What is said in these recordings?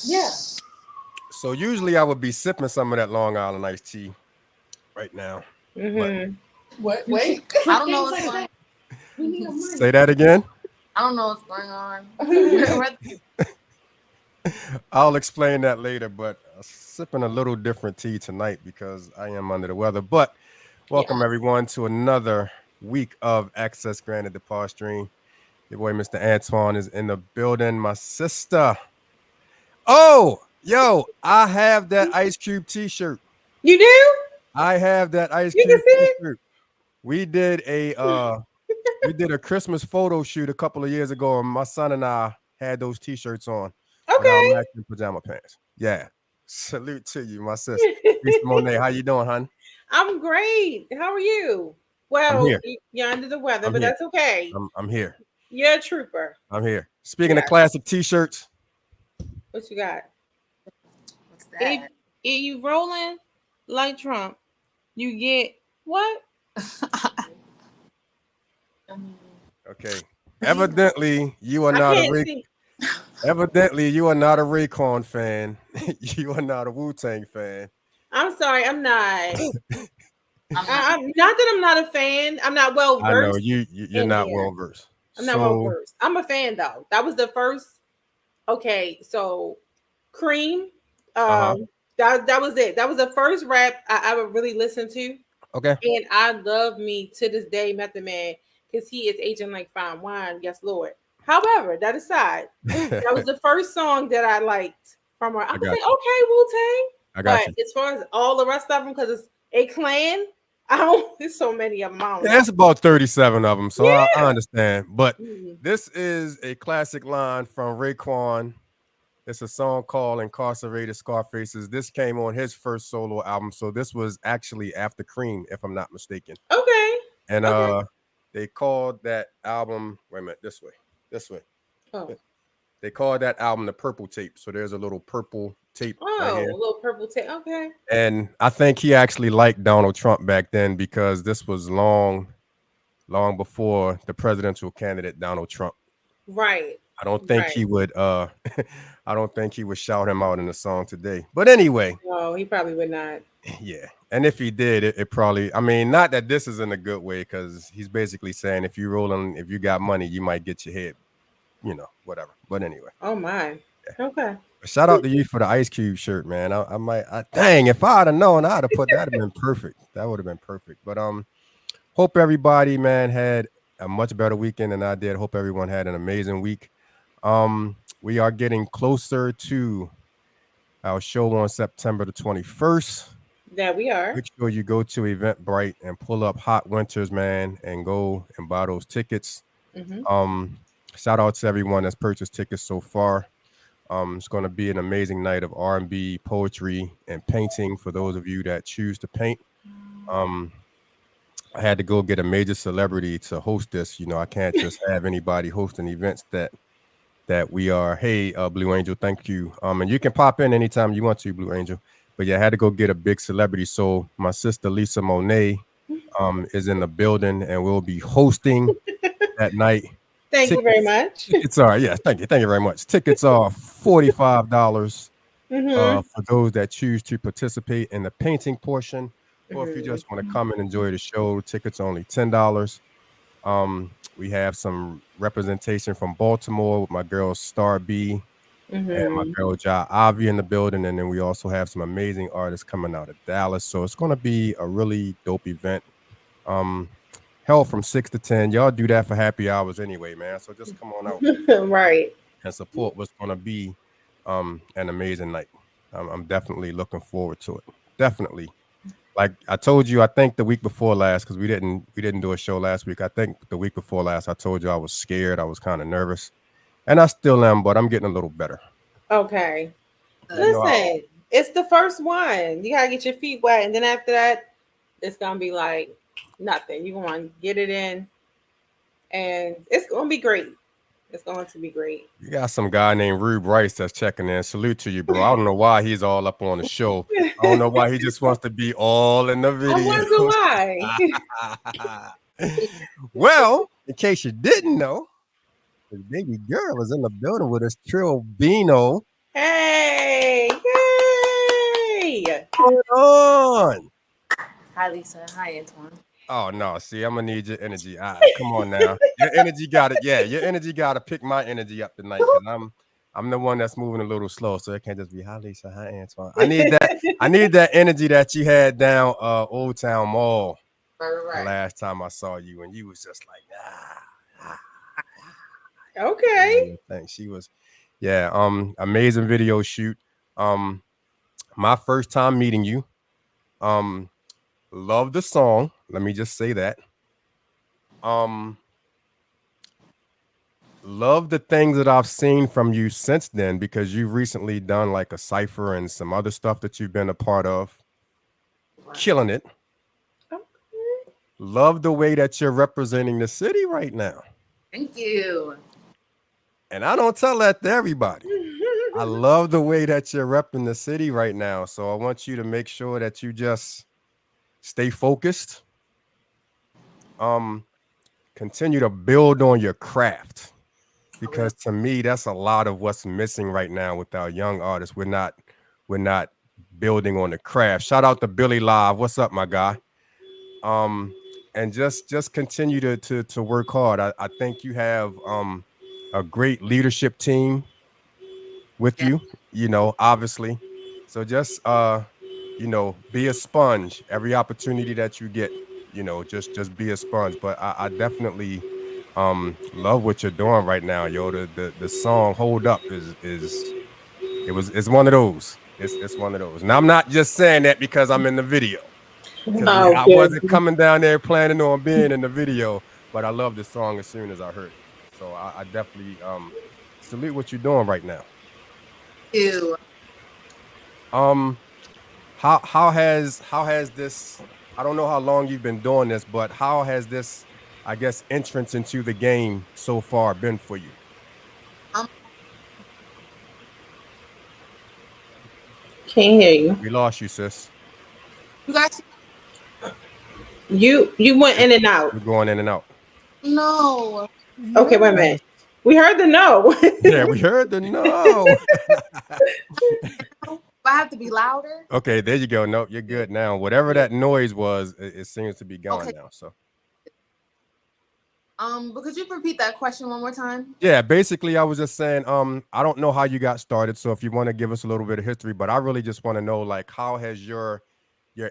Yeah. So usually I would be sipping some of that Long Island iced tea right now. What? Wait. I don't know what's going on. Say that again. I don't know what's going on. I'll explain that later, but I'm sipping a little different tea tonight because I am under the weather. But welcome everyone to another week of Access Granted the Par Stream. Your boy Mr. Antoine is in the building. My sister. Oh, yo, I have that Ice Cube t-shirt. You do? I have that Ice Cube t-shirt. We did a Christmas photo shoot a couple of years ago, and my son and I had those t-shirts on. Okay. Matching pajama pants. Yeah. Salute to you, my sister. Monet, how you doing, hon? I'm great. How are you? Well, you're under the weather, but that's okay. I'm here. You're a trooper. I'm here. Speaking of classic t-shirts. What you got? What's that? If you rolling like Trump, you get what? Okay. Evidently, you are not a Raycon fan. You are not a Wu-Tang fan. I'm sorry, I'm not. I'm not that I'm not a fan. I'm not well versed. I know you're not well versed. I'm not well versed. I'm a fan though. That was the first. Okay, so Cream. That was it. That was the first rap I ever really listened to. Okay. And I love me to this day, Method Man, because he is aging like fine wine. Yes, Lord. However, that aside, that was the first song that I liked from her. I was like, okay, Wu-Tang. But as far as all the rest of them, because it's a clan, there's so many of them. That's about 37 of them, so I understand. But this is a classic line from Raekwon. It's a song called Incarcerated Scarfaces. This came on his first solo album, so this was actually after Cream, if I'm not mistaken. Okay. And they called that album, wait a minute, this way. Oh. They called that album the Purple Tape. So there's a little purple tape. Oh, a little purple tape. Okay. And I think he actually liked Donald Trump back then because this was long before the presidential candidate Donald Trump. Right. I don't think he would shout him out in the song today. But anyway. No, he probably would not. Yeah. And if he did, it probably, I mean, not that this is in a good way, because he's basically saying if you got money, you might get your head, whatever. But anyway. Oh my. Yeah. Okay. Shout out to you for the Ice Cube shirt, man. Dang, if I'd have known, I'd have put that'd have been perfect. That would have been perfect. But hope everybody, man, had a much better weekend than I did. Hope everyone had an amazing week. We are getting closer to our show on September the 21st. That we are. Make sure you go to Eventbrite and pull up Hot Winters, man, and go and buy those tickets. Shout out to everyone that's purchased tickets so far. It's going to be an amazing night of R&B, poetry, and painting for those of you that choose to paint. I had to go get a major celebrity to host this. I can't just have anybody hosting events that we are. Hey, Blue Angel, thank you. And you can pop in anytime you want to, Blue Angel. But yeah, I had to go get a big celebrity. So my sister Lisa Monet is in the building and will be hosting that night. Thank you very Tickets, much. tickets are yes, thank you very much. Tickets are $45 Mm-hmm. for those that choose to participate in the painting portion, or if you Mm-hmm. just want to come and enjoy the show, tickets are only $10. We have some representation from Baltimore with my girl Star B and my Mm-hmm. girl Ja Avi in the building, and then we also have some amazing artists coming out of Dallas. So it's going to be a really dope event. Um, Hell, from 6 to 10, y'all do that for happy hours anyway, man. So just come on out Right. and support what's going to be an amazing night. I'm definitely looking forward to it. Definitely. Like I told you, I think the week before last, because we didn't do a show last week. I think the week before last, I told you I was scared. I was kind of nervous, and I still am, but I'm getting a little better. Okay. You know how Listen, it's the first one. You gotta get your feet wet, and then after that, it's gonna be like nothing. You're gonna get it in, and it's gonna be great. It's going to be great. you got some guy named Rube Rice that's checking in. Salute to you, bro. I don't know why he's all up on the show. I don't know why he just wants to be all in the I wonder videos. why. Well, in case you didn't know, his baby girl is in the building with us, Trilllbino. Hey, yay! What's going on? Hi, Lisa. Hi, Antoine. Oh no, see, I'm gonna need your energy. Come on now. Your energy got it. Yeah, your energy gotta pick my energy up tonight because I'm the one that's moving a little slow. So it can't just be hi Lisa, hi Antoine. I need that energy that you had down Old Town Mall the Right. last time I saw you, and you was just like, Okay. thanks. She was yeah, amazing video shoot. Um, my first time meeting you. Um, love the song. Let me just say that. Um, love the things that I've seen from you since then because you've recently done like a cipher and some other stuff that you've been a part of. Killing it. Love the way that you're representing the city right now. Thank you. And I don't tell that to everybody. I love the way that you're repping the city right now. So I want you to make sure that you just stay focused. Um, Continue to build on your craft. Because to me, that's a lot of what's missing right now with our young artists. We're not building on the craft. Shout out to Billy Live. What's up, my guy? And just continue to work hard. I think you have a great leadership team with Yeah. you, obviously. So just be a sponge every opportunity that you get, just be a sponge. But I definitely love what you're doing right now, yo. The song Hold Up it's one of those. It's one of those. Now I'm not just saying that because I'm in the video. Because Oh, I good. wasn't coming down there planning on being in the video, but I love the song as soon as I heard it. So I definitely salute what you're doing right now. You. Um, how has this? I don't know how long you've been doing this, but how has this, I guess, entrance into the game so far been for you? Um, Can't hear you. We lost you, sis. you guys You went You're, in and out. you're going in and out. know. Okay, wait a Yes. minute. We heard the no. Yeah, we heard the no. I have to be louder. Okay, there you go. Nope, you're good now. Whatever that noise was, it seems to be gone Okay. now. So But could you repeat that question one more time? yeah, basically I was just saying, I don't know how you got started. So if you want to give us a little bit of history, but I really just want to know like how has your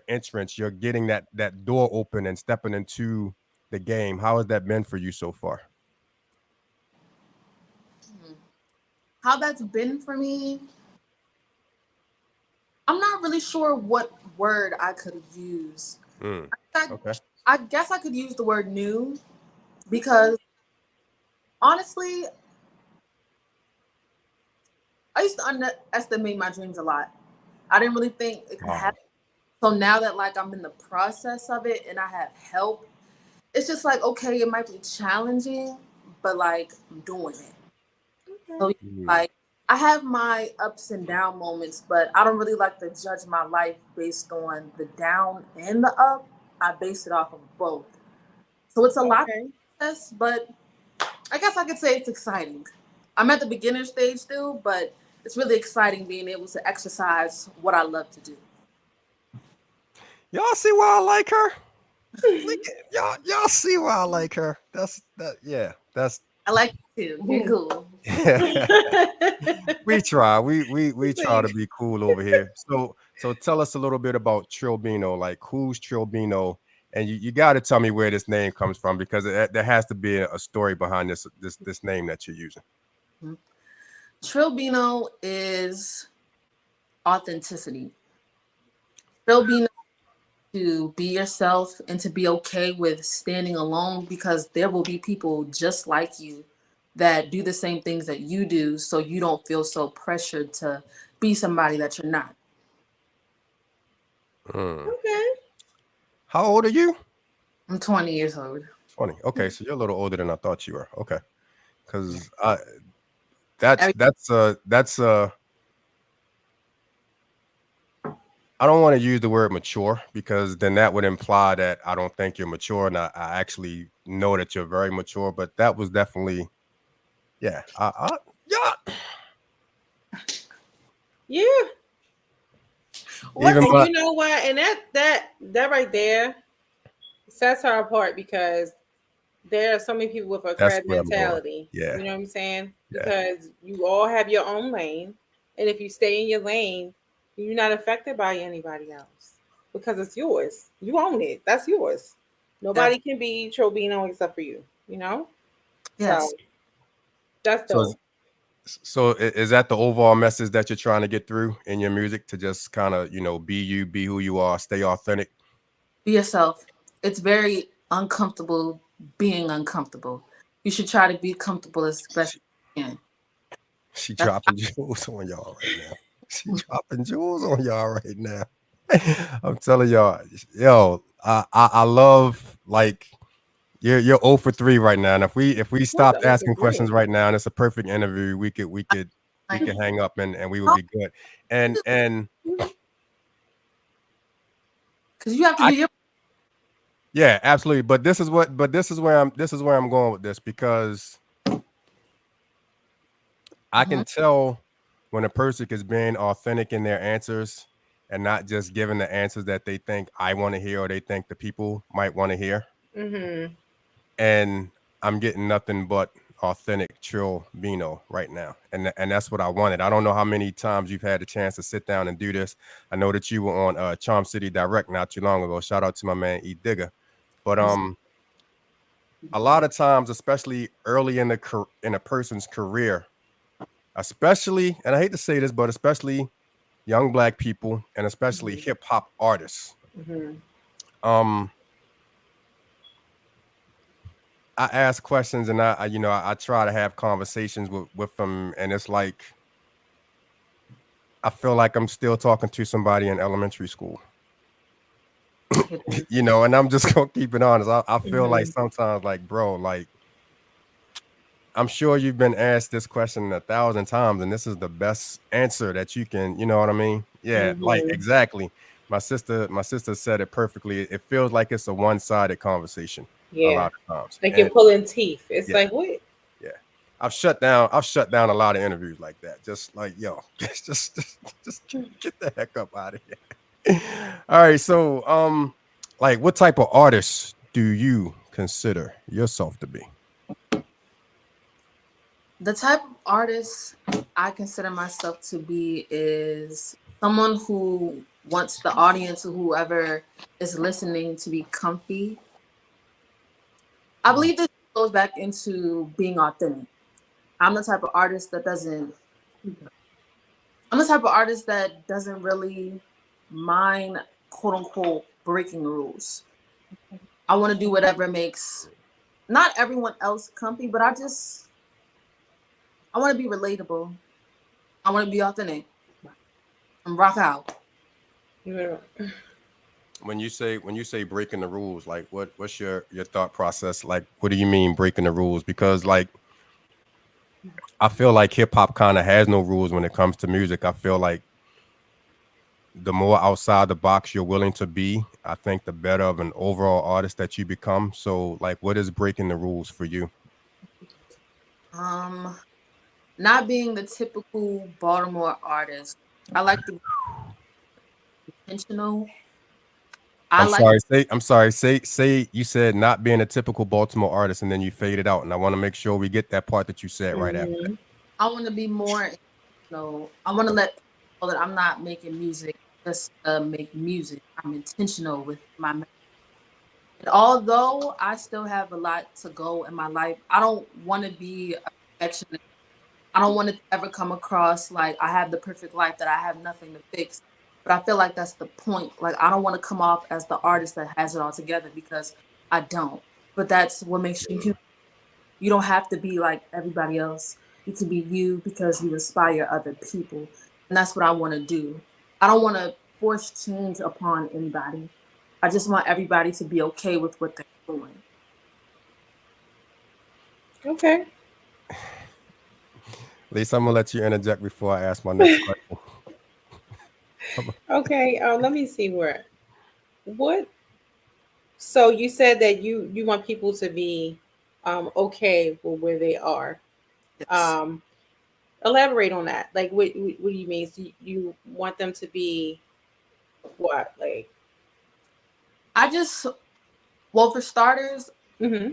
entrance, you're getting that door open and stepping into the game. How has that been for you so far? How that's been for me? I'm not really sure what word I could use. Mm, I, okay. I guess I could use the word new because honestly, I used to underestimate my dreams a lot. I didn't really think it could Wow. happen. So now that like I'm in the process of it and I have help, it's just like okay, it might be challenging, but like I'm doing it. So Mm, like I have my ups and down moments, but I don't really like to judge my life based on the down and the up. I base it off of both. So it's a lot of Okay. process, but I guess I could say it's exciting. I'm at the beginner stage still, but it's really exciting being able to exercise what I love to do. Y'all see why I like her? Look at y'all see why I like her. That's that yeah, that's I like you too. You're cool. we try. We try to be cool over here. So tell us a little bit about Trilllbino. Like who's Trilllbino? And you got to tell me where this name comes from because there has to be a story behind this name that you're using. Trilllbino is authenticity. Trilllbino to be yourself and to be okay with standing alone because there will be people just like you that do the same things that you do, so you don't feel so pressured to be somebody that you're not. Okay. How old are you? I'm 20 years old. 20. Okay, so you're a little older than I thought you were. Okay, because Every- that's I don't want to use the word mature because then that would imply that I don't think you're mature, and I actually know that you're very mature. But that was definitely, yeah, yeah. Yeah. What? Even And my you know what? And that right there sets her apart because there are so many people with a that's crab where I'm going. mentality. Yeah, You know what I'm saying? yeah, Because you all have your own lane, and if you stay in your lane, you're not affected by anybody else because it's yours. You own it. That's yours. Def- Nobody can be Trilllbino except for you. You know. So yes. that's so dope. is that the overall message that you're trying to get through in your music to just kind of be you, be who you are, stay authentic? Be yourself. It's very uncomfortable being uncomfortable. You should try to be comfortable as best as you can. She That's dropping jewels on y'all right now. She dropping jewels on y'all right now. I'm telling y'all, yo, I love like you're 0 for 3 right now. And if we What's stopped over asking questions there? right now, and it's a perfect interview, we could hang up and we would be good. And because you have to I do your. yeah, absolutely. But this is where I'm going with this because I Mhm. can tell when a person is being authentic in their answers and not just giving the answers that they think I want to hear or they think the people might want to hear. Mm-hmm. And I'm getting nothing but authentic Trill Vino right now. And that's what I wanted. I don't know how many times you've had the chance to sit down and do this. I know that you were on Charm City Direct not too long ago. Shout out to my man E Digger. But a lot of times, especially early in a person's career, especially, and I hate to say this, but especially young black people and especially Mm-hmm. hip hop artists. Mm-hmm. Um, I ask questions and I try to have conversations with them, and it's like I feel like I'm still talking to somebody in elementary school. And I'm just gonna keep it honest. I feel like Mm-hmm. sometimes, like, bro, like I'm sure you've been asked this question 1,000 times, and this is the best answer that you can, you know what I mean? Yeah, like Mm-hmm. exactly. My sister said it perfectly. It feels like it's a one-sided conversation a Yeah. lot of times. Like you're And pulling teeth. It's yeah, like what? yeah. I've shut down a lot of interviews like that. Just like, yo, just get the heck up out of here. All right, so like what type of artist do you consider yourself to be? The type of artist I consider myself to be is someone who wants the audience or whoever is listening to be comfy. I believe this goes back into being authentic. I'm the type of artist that doesn't I'm the type of artist that doesn't really mind quote unquote breaking rules. I want to do whatever makes not everyone else comfy, but I want to be relatable. I want to be authentic and rock out. Yeah. When you say breaking the rules, like what's your thought process? Like, what do you mean breaking the rules? Because like I feel like hip hop kind of has no rules when it comes to music. I feel like the more outside the box you're willing to be, I think the better of an overall artist that you become. So, like, what is breaking the rules for you? Um, Not being the typical Baltimore artist. I like to be intentional. I I'm like sorry. I'm sorry. Say you said not being a typical Baltimore artist, and then you faded out. And I want to make sure we get that part that you said right after that. Mm-hmm. I want to be more, I want to let people know that I'm not making music just to make music. I'm intentional with my message. And although I still have a lot to go in my life, I don't want to be a perfectionist. I don't want it to ever come across like I have the perfect life, that I have nothing to fix. But I feel like that's the point. Like, I don't want to come off as the artist that has it all together, because I don't. But that's what makes you human. You don't have to be like everybody else. You can be you because you inspire other people. And that's what I want to do. I don't want to force change upon anybody. I just want everybody to be okay with what they're doing. Okay. Lisa, I'm gonna let you interject before I ask my next question. Okay. Let me see where. What? So you said that you want people to be okay with where they are. Yes. Um, elaborate on that. Like, what do you mean? So you want them to be what? Like, I just, well, for starters, mm-hmm.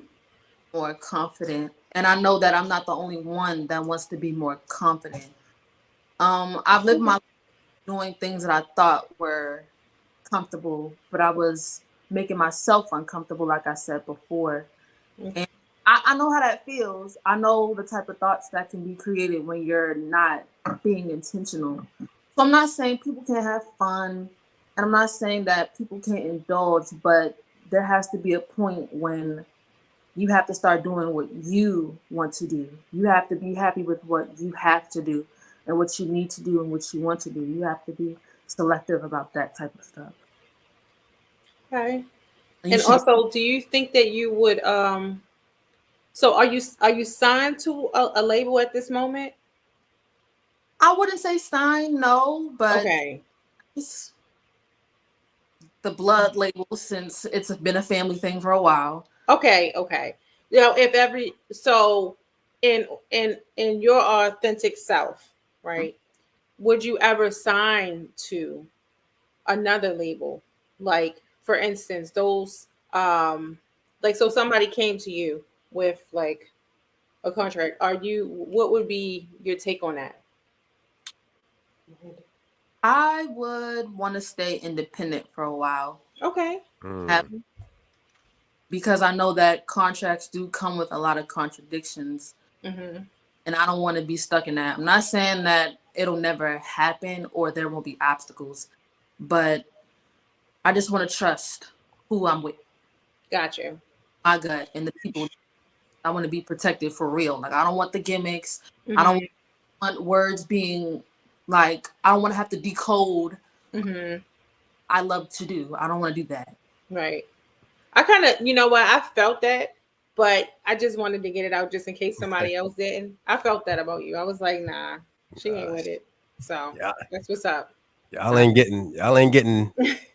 more confident. And I know that I'm not the only one that wants to be more confident. I've lived my Okay. life doing things that I thought were comfortable, but I was making myself uncomfortable, like I said before. And I know how that feels. I know the type of thoughts that can be created when you're not being intentional. So I'm not saying people can't have fun, and I'm not saying that people can't indulge, but there has to be a point when you have to start doing what you want to do. You have to be happy with what you have to do and what you need to do and what you want to do. You have to be selective about that type of stuff. Okay. And you And should, also, do you think that you would so are you signed to a label at this moment? I wouldn't say sign, no, but Okay. it's the blood label, since it's been a family thing for a while. Okay, okay. If every so in your authentic self, right? Would you ever sign to another label? Like, for instance, those like, so somebody came to you with like a contract. What would be your take on that? I would want to stay independent for a while. Okay. Have, Mm, because I know that contracts do come with a lot of contradictions, Mm-hmm. and I don't want to be stuck in that. I'm not saying that it'll never happen or there won't be obstacles, but I just want to trust who I'm with, Got you. my gut, and the people. I want to be protected for real. Like, I don't want the gimmicks. I don't Mm-hmm. want words being like, I don't want to have to decode. Mm-hmm. I love to do. I don't want to do that. Right. I kind of, you know what, I felt that, but I just wanted to get it out just in case somebody else didn't. I felt that about you. I was like, nah, she ain't with it. So yeah, that's what's up. y'all So ain't getting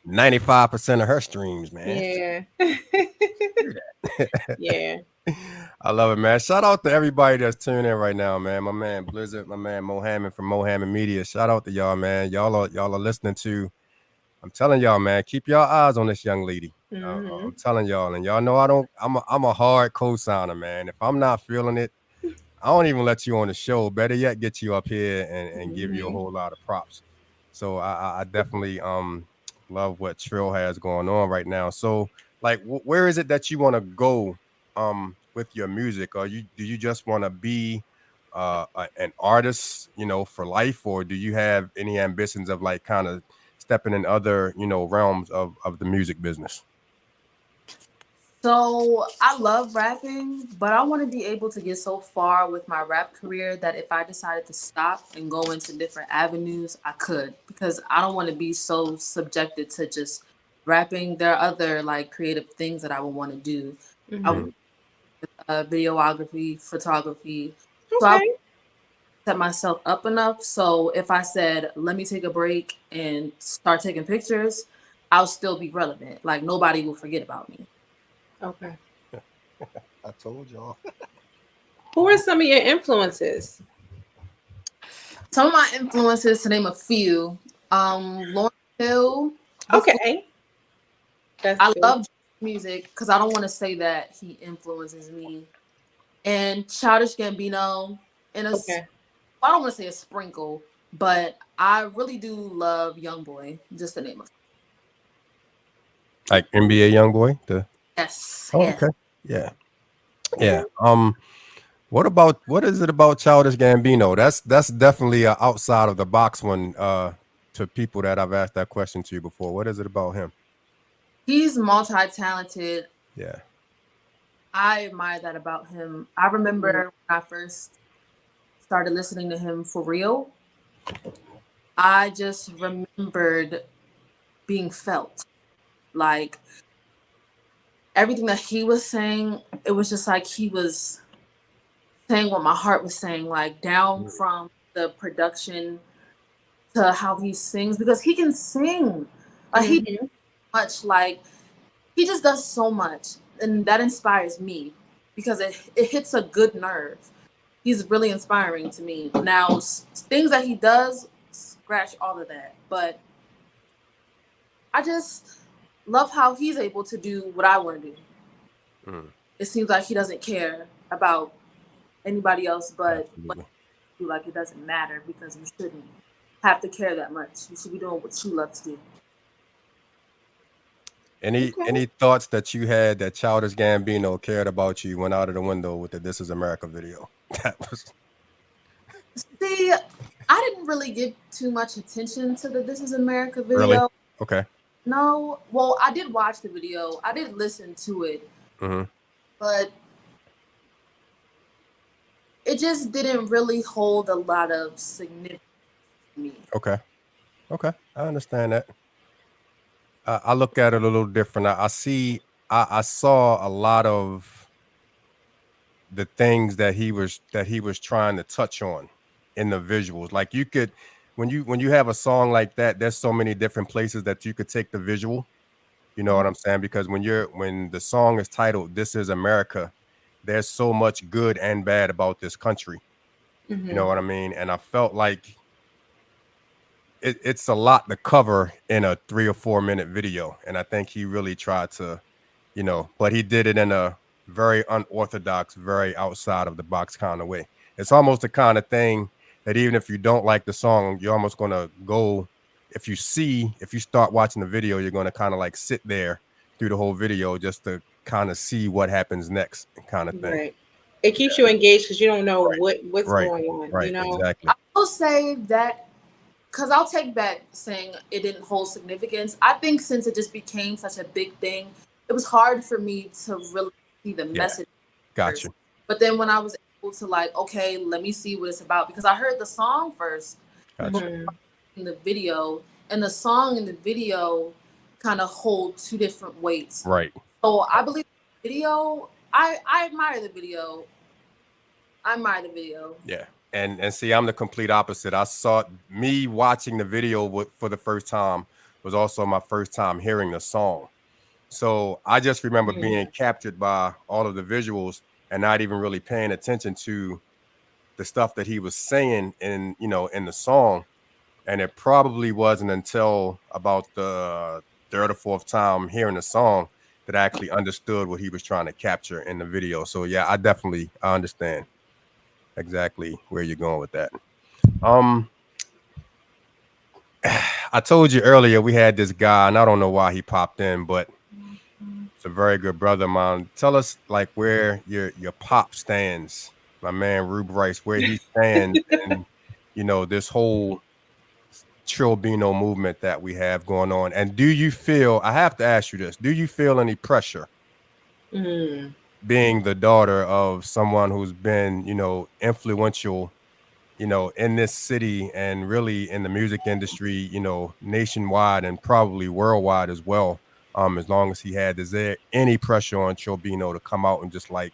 95% of her streams, man. yeah. Yeah. I love it, man. Shout out to everybody that's tuning in right now, man. My man Blizzard, my man Mohammed from Mohammed Media. Shout out to y'all, man. Y'all are listening to. I'm telling y'all, man. Keep y'all eyes on this young lady. Mm-hmm. I'm telling y'all, and y'all know I don't. I'm a hard co-signer, man. If I'm not feeling it, I don't even let you on the show. Better yet, get you up here and give you a Mm-hmm. whole lot of props. So I definitely love what Trill has going on right now. So like, where is it that you want to go with your music? Or do you just want to be an artist, for life, or do you have any ambitions of like kind of stepping in other realms of the music business? So I love rapping, but I want to be able to get so far with my rap career that if I decided to stop and go into different avenues, I could, because I don't want to be so subjected to just rapping. There are other like creative things that I would want to do. I Mm-hmm. Mm, videography, photography. So I Okay. set myself up enough. So if I said, let me take a break and start taking pictures, I'll still be relevant. Like nobody will forget about me. Okay. I told y'all. Who are some of your influences? Some of my influences, to name a few, Lauryn Hill. Okay. That's I good. love music because I don't want to say that he influences me. And Childish Gambino, and Okay. I don't want to say a sprinkle, but I really do love YoungBoy, just the name of. Like NBA YoungBoy. Yes, Oh, yes. okay. Yeah. Okay. Yeah. What is it about Childish Gambino? That's definitely a outside of the box one. To people that I've asked that question to you before. What is it about him? He's multi-talented. Yeah. I admire that about him. I remember when I first started listening to him for real, I just remembered being felt. Like everything that he was saying, it was just like he was saying what my heart was saying, like down from the production to how he sings, because he can sing. Like he Mm-hmm. much like he just does so much, and that inspires me because it hits a good nerve. He's really inspiring to me. Now, things that he does scratch all of that, but I just love how he's able to do what I want to do. Mm, It seems like he doesn't care about anybody else, but what absolutely. you do, like it doesn't matter because you shouldn't have to care that much. You should be doing what you love to do. Okay. Any thoughts that you had that Childish Gambino cared about you went out of the window with the "This Is America" video? That was See, I didn't really give too much attention to the "This Is America" really video. okay. No, well, I did watch the video. I did listen to it, Hmm. but it just didn't really hold a lot of significance to me. Okay. Okay. I understand that. I look at it a little different. I see. I saw a lot of the things that he was trying to touch on in the visuals. Like you could, when you have a song like that, there's so many different places that you could take the visual. You know what I'm saying? Because when the song is titled "This Is America," there's so much good and bad about this country. You Mm-hmm. know what I mean? And I felt like it's a lot to cover in a 3 or 4 minute video. And I think he really tried to, but he did it in a very unorthodox, very outside of the box kind of way. It's almost the kind of thing that even if you don't like the song, you're almost going to go, if you start watching the video, you're going to kind of like sit there through the whole video just to kind of see what happens next kind of thing. Right. It keeps you engaged because you don't know Right. what's Right. going on. You Right. know. Exactly. I will say that because I'll take back saying it didn't hold significance. I think since it just became such a big thing, it was hard for me to really see the Yeah. message Got first. you. But then when I was able to like, okay, let me see what it's about because I heard the song first Got you. Mm-hmm. in the video, and the song and the video kind of hold two different weights. Right. So I believe the video. I admire the video. I admire the video. Yeah. And see, I'm the complete opposite. I saw me watching the video for the first time was also my first time hearing the song. So I just remember being captured by all of the visuals and not even really paying attention to the stuff that he was saying in the song. And it probably wasn't until about the third or fourth time hearing the song that I actually understood what he was trying to capture in the video. So yeah, I understand exactly where you're going with that. Um, I told you earlier we had this guy, and I don't know why he popped in, but it's a very good brother of mine. Tell us like where your pop stands, my man Rube Rice, where he stands, and this whole Trilllbino movement that we have going on. And do you feel? I have to ask you this: do you feel any pressure Mm. being the daughter of someone who's been, influential in this city and really in the music industry, nationwide and probably worldwide as well. As long as he had, is there any pressure on Trilllbino to come out and just like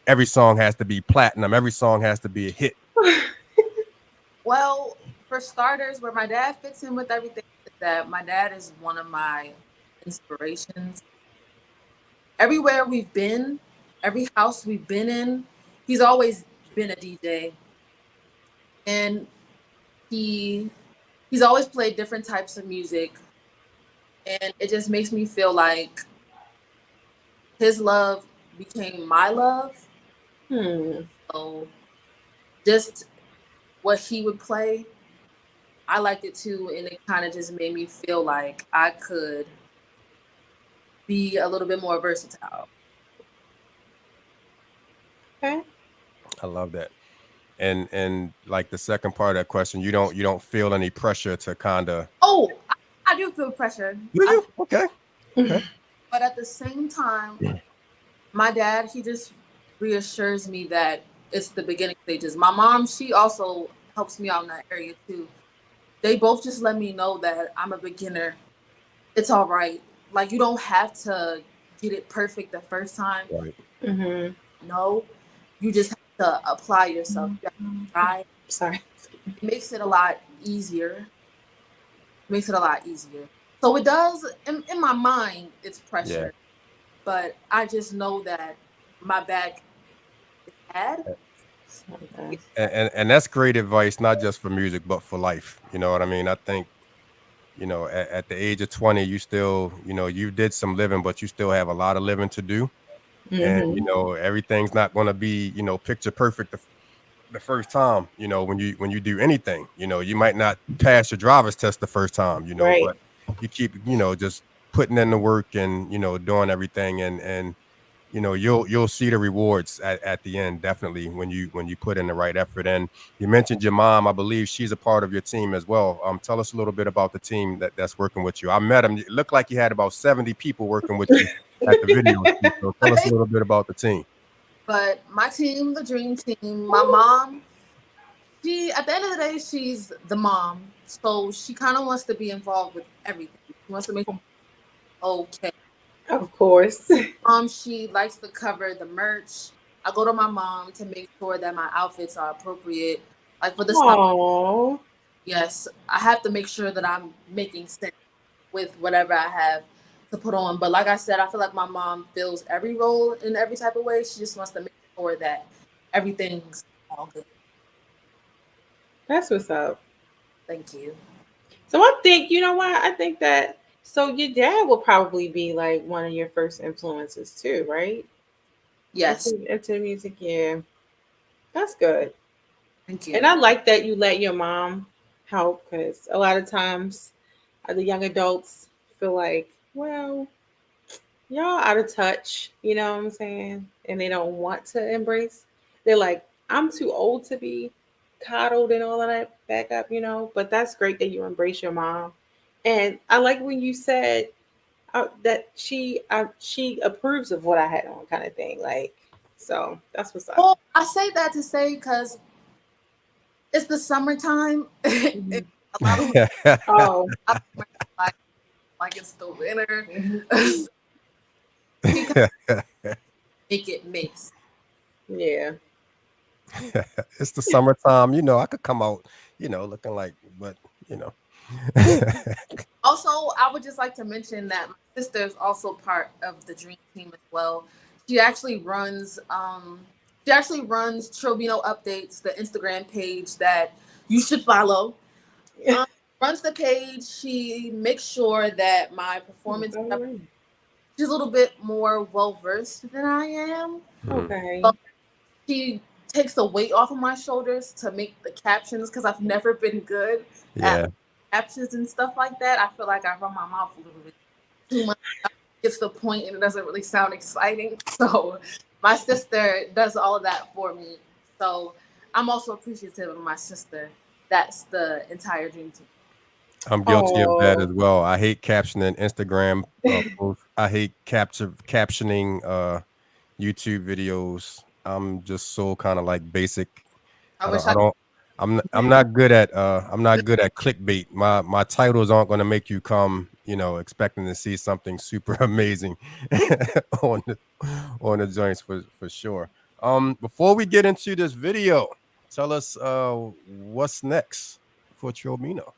every song has to be platinum, every song has to be a hit? Well, for starters, where my dad fits in with everything is that my dad is one of my inspirations. Everywhere we've been, every house we've been in, he's always been a DJ, and he he's always played different types of music, and it just makes me feel like his love became my love. Hmm. So just what he would play, I liked it too, and it kind of just made me feel like I could be a little bit more versatile. Okay. I love that. And like the second part of that question, you don't feel any pressure to kind of. Oh, I do feel pressure, Do you? Okay. Okay. but at the same time, my dad, he just reassures me that it's the beginning stages. My mom, she also helps me out in that area too. They both just let me know that I'm a beginner. It's all right. Like, you don't have to get it perfect the first time. Right. Mm-hmm. No, you just have to apply yourself. You have to try. Sorry. It makes it a lot easier. Makes it a lot easier. So it does. In my mind, it's Yeah. pressure, but I just know that my back is bad. Sorry, guys. And that's great advice, not just for music, but for life. You know what I mean? I think, at the age of 20, you still, you did some living, but you still have a lot of living to do. And, Mm-hmm. everything's not going to be, picture perfect the first time, when you do anything. You might not pass your driver's test the first time, Right. but you keep, just putting in the work and, doing everything, and you'll see the rewards at the end, definitely, when you put in the right effort. And you mentioned your mom. I believe she's a part of your team as well. Tell us a little bit about the team that's working with you. I met him. It looked like you had about 70 people working with you at the video shoot. So tell us a little bit about the team. But my team, the dream team, my mom, she, at the end of the day, she's the mom. So she kind of wants to be involved with everything. She wants to make it okay. Of course. She likes to cover the merch. I go to my mom to make sure that my outfits are appropriate. Like for the summer, Oh. yes, I have to make sure that I'm making sense with whatever I have to put on. But like I said, I feel like my mom fills every role in every type of way. She just wants to make sure that everything's all good. That's what's up. Thank you. So I think, you know what? I think that so your dad will probably be like one of your first influences too, right? Yes, Into music, yeah. That's good. thank And you. I like that you let your mom help because a lot of times the young adults feel like, well, y'all out of touch, you know what I'm saying? And they don't want to embrace. They're like, I'm too old to be coddled and all of that back up, But that's great that you embrace your mom. And I like when you said that she approves of what I had on, kind of thing. Like, so that's what's up. Well, I say that to say because it's the summertime. And Mhm. a lot of Oh, like like it's the winter. mhm. She can make it mix. Yeah. It's the summertime. I could come out, looking like, but you know. Also, I would just like to mention that my sister is also part of the dream team as well. She actually runs Trilllbino updates, the Instagram page that you should follow. Um, runs the page. She makes sure that my performance, she's a little bit more well versed than I am. Mhm. Okay. So she takes the weight off of my shoulders to make the captions because I've never been good at Yeah. captions and stuff like that. I feel like I run my mouth a little bit too much. Gets the point and it doesn't really sound exciting. So my sister does all of that for me. So I'm also appreciative of my sister. That's the entire dream team. I'm guilty of that as Oh. well. I hate captioning Instagram posts. I hate captioning YouTube videos. I'm just so kind of like basic. I I don't wish I I don't I'm not good at clickbait. My titles aren't going to make you come, expecting to see something super amazing on the joints for sure. Before we get into this video, tell us what's next for Trilllbino.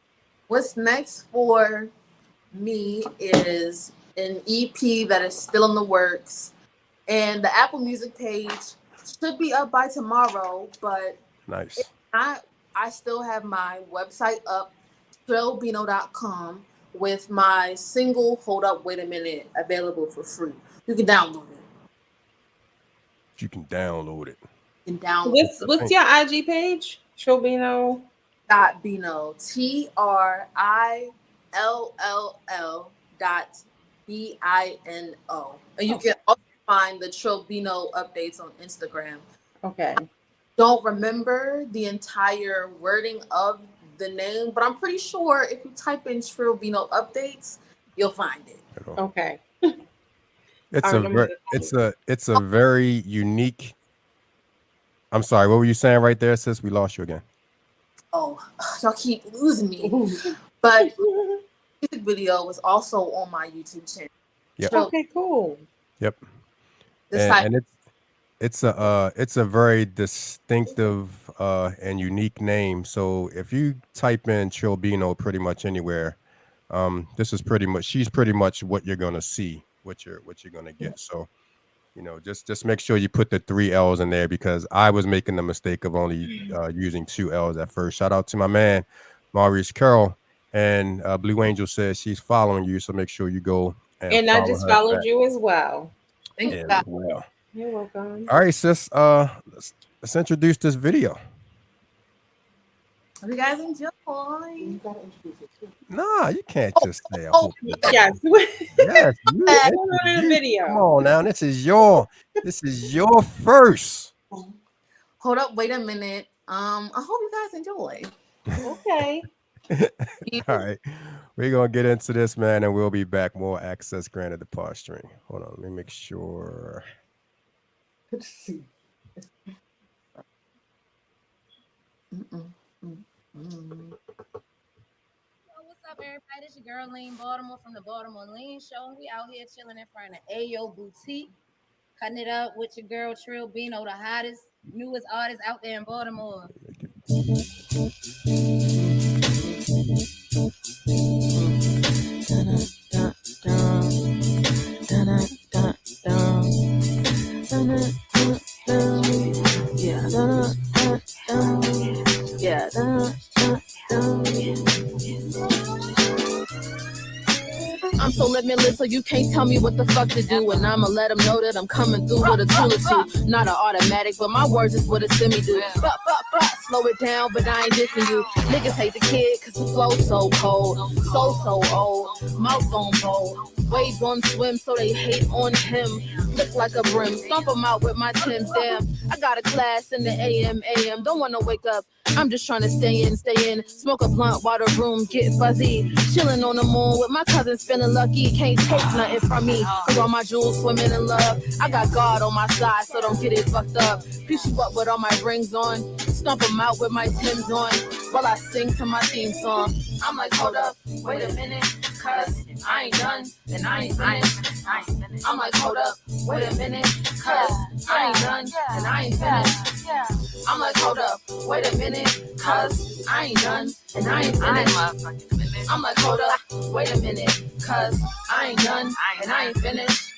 What's next for me is an EP that is still in the works, and the Apple Music page should be up by tomorrow. But Nice. I still have my website up, Trilllbino.com, with my single "Hold Up, Wait a Minute" available for free. You can download it. You can download it. You can download What's your IG page? Trilllbino. Bino, TRILLL.BINO. And you can also find the Trilllbino updates on Instagram. Okay. Don't remember the entire wording of the name, but I'm pretty sure if you type in Trilllbino updates, you'll find it. Okay. It's a very unique. I'm sorry, what were you saying right there, sis? We lost you again. Oh, y'all keep losing me. But the music video was also on my YouTube channel. Yep. Okay, cool. Yep. And it's a very distinctive and unique name. So if you type in Trilllbino pretty much anywhere, this is she's pretty much what you're gonna see, what you're gonna get. So just make sure you put the 3 L's in there, because I was making the mistake of only using 2 L's at first. Shout out to my man Maurice Carroll, and Blue Angel says she's following you, so make sure you go and I just followed back. you as well. Thank you. Well. You're welcome. All right, sis. Let's introduce this video. Hope you guys enjoy. Nah, you can't just say. Yes. Yes. In the video. Come on now. This is your first. Hold up, wait a minute. I hope you guys enjoy. Okay. All right. We're gonna get into this, man, and we'll be back. More access granted to pause string. Hold on, let me make sure. Good to see. What's up, everybody? It's your girl Lean Baltimore from the Baltimore Lean Show. We out here chilling in front of Ayo Boutique, cutting it up with your girl Trilllbino, the hottest, newest artist out there in Baltimore. I'm so limitless, so you can't tell me what the fuck to do. And I'ma let them know that I'm coming through with a tool or two. Not an automatic, but my words is what a semi do. But, slow it down, but I ain't dissing you. Niggas hate the kid, cause the flow so cold. So old, mouth on bold. Waves on swim, so they hate on him. Look like a brim, stomp him out with my Timbs. Damn, I got a class in the AM. Don't wanna wake up, I'm just trying to stay in. Smoke a blunt while the room get fuzzy. Chilling on the moon with my cousins, feeling lucky. Can't take nothing from me, cause all my jewels swimming in love. I got God on my side, so don't get it fucked up. Piece you up with all my rings on. Stomp him out with my Timbs on, while I sing to my theme song. I'm like, hold up, wait a minute, cause I ain't done, and I ain't finished. I'm like, hold up, wait a minute, cause I ain't done, and I ain't finished. I'm like, hold up, wait a minute, cause I ain't done, and I ain't finished. I'm like, hold up, wait a minute, cause I ain't done, and I ain't finished.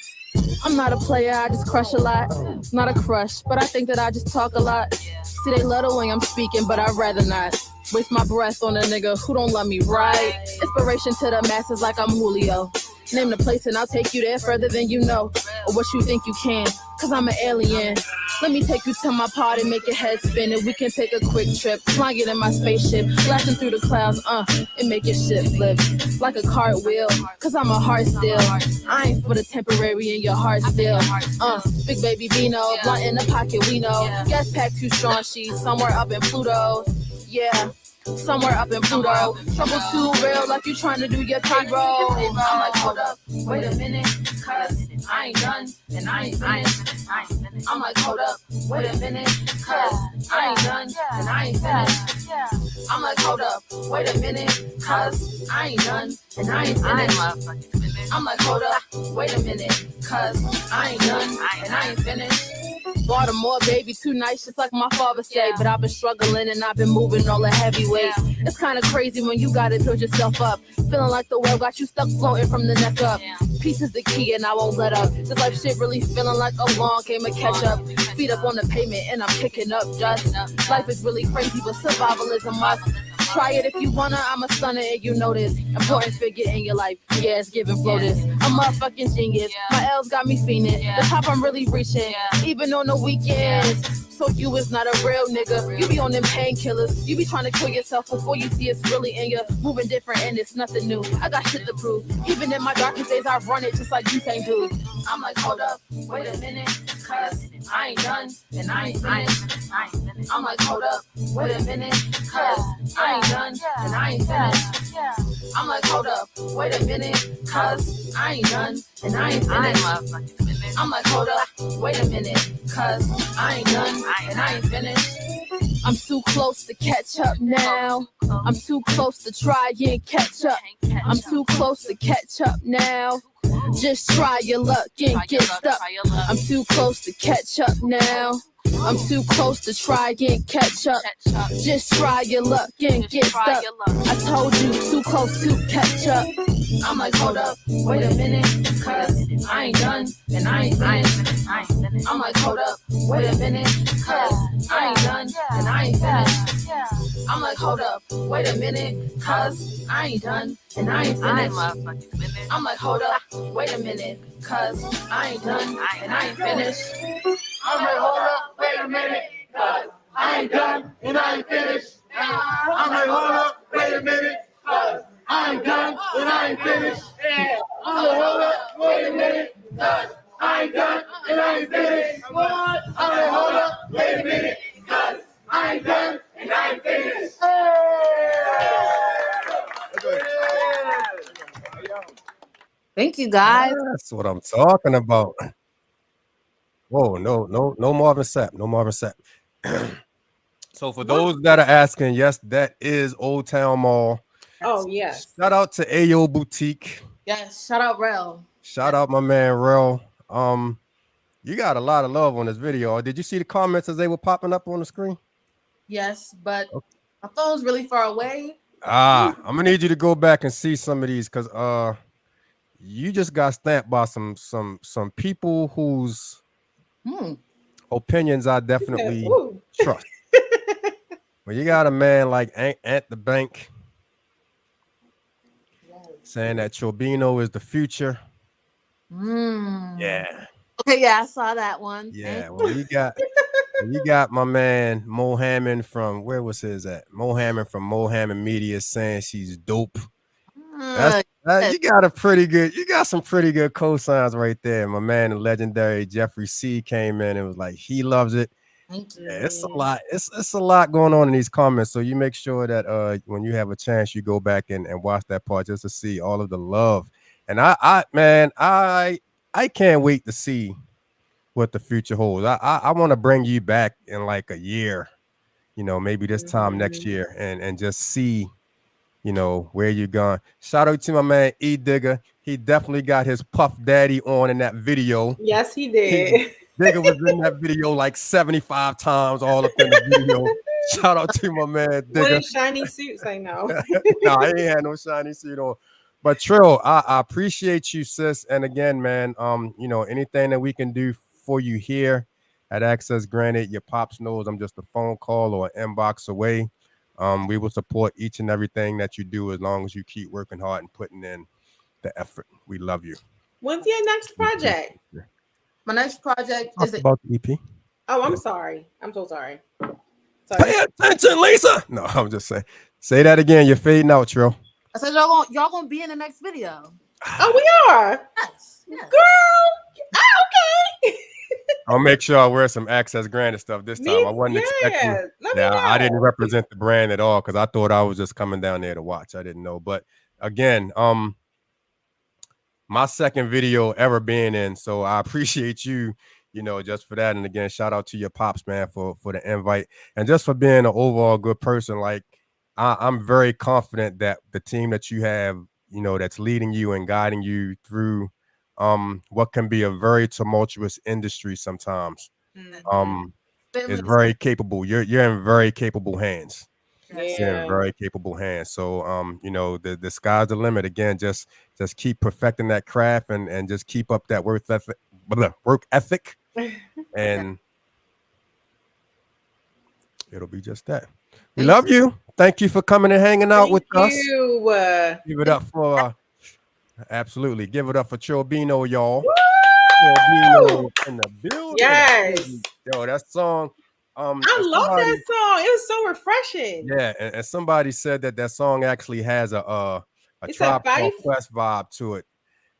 I'm not a player, I just crush a lot. Not a crush, but I think that I just talk a lot. See, they love the way I'm speaking, but I'd rather not waste my breath on a nigga who don't love me right. Inspiration to the masses like I'm Julio. Name the place and I'll take you there further than you know, or what you think you can, cause I'm an alien. Let me take you to my pod and make your head spin, and we can take a quick trip, flying it in my spaceship, blasting through the clouds, and make your shit flip like a cartwheel, cause I'm a heart still. I ain't for the temporary in your heart still. Big baby Bino, blunt in the pocket, we know. Gas pack too strong, she's somewhere up in Pluto. Yeah. Somewhere up in Pluto. Trouble too real, like you trying to do your payroll. I'm like, hold up, wait a minute, cause I ain't done, and I ain't finished. I'm like, hold up, wait a minute, cause I ain't done, and I ain't finished. I'm like, hold up, wait a minute, cause I ain't done, and I ain't finished. I'm like, hold up, wait a minute, cause I ain't done, and I ain't finished. Baltimore, baby, too nice, just like my father said. But I've been struggling and I've been moving all the heavy weight. It's kind of crazy when you gotta build yourself up. Feeling like the whale got you stuck floating from the neck up. Peace is the key and I won't let up. This life shit really feeling like a long game of catch up. Feet up on the pavement and I'm kicking up dust. Life is really crazy, but survival is a must. Try it if you wanna, I'm a stunner and you know this. Important figure in your life, yeah, it's giving flow this. I'm a motherfucking genius, my L's got me fiending. The top I'm really reaching, even on the weekends. So you is not a real nigga. You be on them painkillers. You be trying to kill yourself before you see it's really in you. Moving different and it's nothing new. I got shit to prove. Even in my darkest days, I run it just like you saying, dude. I'm like, hold up, wait a minute, cause I ain't done and I ain't finished. I'm like, hold up, wait a minute, cause I ain't done and I ain't finished. I'm like, hold up, wait a minute, cause I ain't done and I ain't finished. I'm like, hold up, wait a minute, cause I ain't done and I ain't finished. I'm too close to catch up now. I'm too close to try and catch up. I'm too close to catch up now. Just try your luck and get stuck. I'm too close to catch up now. I'm too close to try and catch up. Just try your luck and get stuck. I told you, too close to catch up. I'm like, hold up, wait a minute, cause I ain't done and I ain't finished. I'm like, hold up, wait a minute, cause I ain't done and I ain't finished. I'm like, hold up, wait a minute, cause I ain't done and I ain't finished. I'm like, hold up, wait a minute, cause I ain't done and I ain't finished. I'm like, hold up, wait a minute, cause I ain't done and I ain't finished. I'm like, hold up, wait a minute, cause I ain't done and I ain't finished. I'm like, hold up, wait a minute, cause I ain't done and I ain't finished. I'm like, hold up, wait a minute, cause I ain't done and I ain't finished. Thank you, guys. That's what I'm talking about. Whoa, no Marvin Sapp, no Marvin Sapp. So for those that are asking, yes, that is Old Town Mall. Oh yes. Shout out to Ayo Boutique. Yes, shout out Rel. Shout out my man Rel. You got a lot of love on this video. Did you see the comments as they were popping up on the screen? Yes, but my phone's really far away. I'm gonna need you to go back and see some of these because you just got stamped by some people whose opinions I definitely trust. When you got a man like Ant the Bank saying that Trilllbino is the future. Yeah. Okay, yeah, I saw that one. Yeah, when you got my man Mo Hammond from where was his at? Mo Hammond from Mo Hammond Media saying she's dope. You got some pretty good cosigns right there. My man, the legendary Jeffrey C came in and was like, he loves it. Thank you. Yeah, it's a lot. It's a lot going on in these comments. So you make sure that when you have a chance, you go back and watch that part just to see all of the love. And I can't wait to see what the future holds. I want to bring you back in like a year, maybe this time next year and just see, where you're going. Shout out to my man E Digger. He definitely got his Puff Daddy on in that video. Yes, he did. Digger was in that video like 75 times all up in the video. Shout out to my man Digger. What shiny suits? I know. No, I ain't had no shiny suit on. But Trill, I appreciate you, sis. And again, man, anything that we can do for you here at Access Granted, your pops knows I'm just a phone call or an inbox away. We will support each and everything that you do as long as you keep working hard and putting in the effort. We love you. When's your next project? My next project is about the EP. Oh, I'm sorry. I'm so sorry. Pay attention, Lisa. No, I'm just saying. Say that again. You're fading out, Trill. I said y'all gonna be in the next video. Oh, we are. Yes. Girl. Okay. I'll make sure I wear some Access Granted stuff this time. I wasn't expecting. I didn't represent the brand at all because I thought I was just coming down there to watch. I didn't know. But again, my second video ever being in, so I appreciate you, just for that. And again, shout out to your pops, man, for the invite and just for being an overall good person. Like I'm very confident that the team that you have, that's leading you and guiding you through what can be a very tumultuous industry sometimes. Um, is Families. very capable. You're in very capable hands. Yes. You're in Yeah. very capable hands. So you know, the sky's the limit. Again, just keep perfecting that craft and just keep up that work ethic, Yeah. and it'll be just that. We Thank love you. Thank you for coming and hanging out with Thank us. you. Give it up for absolutely. Give it up for Trilllbino, y'all. Woo! Trilllbino in the building. Yes. Yo, that song. I And love that somebody, song. It was so refreshing. yeah, and somebody said that that song actually has a It's a Tribe Called Fife. Quest vibe to it.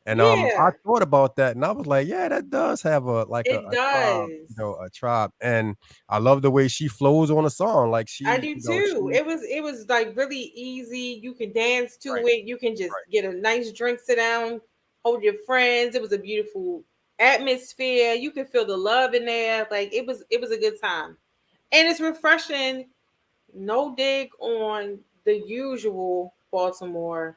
And I Yeah, thought about that, and I was like, yeah, that does have a like it a tribe, does. a tribe. And I love the way she flows on a song, like I she, do she too. It was like really easy. You can dance to right, it. You can just right. get a nice drink, sit down, hold your friends. It was a beautiful atmosphere. You could feel the love in there. Like it was a good time. And it's refreshing. No dig on the usual Baltimore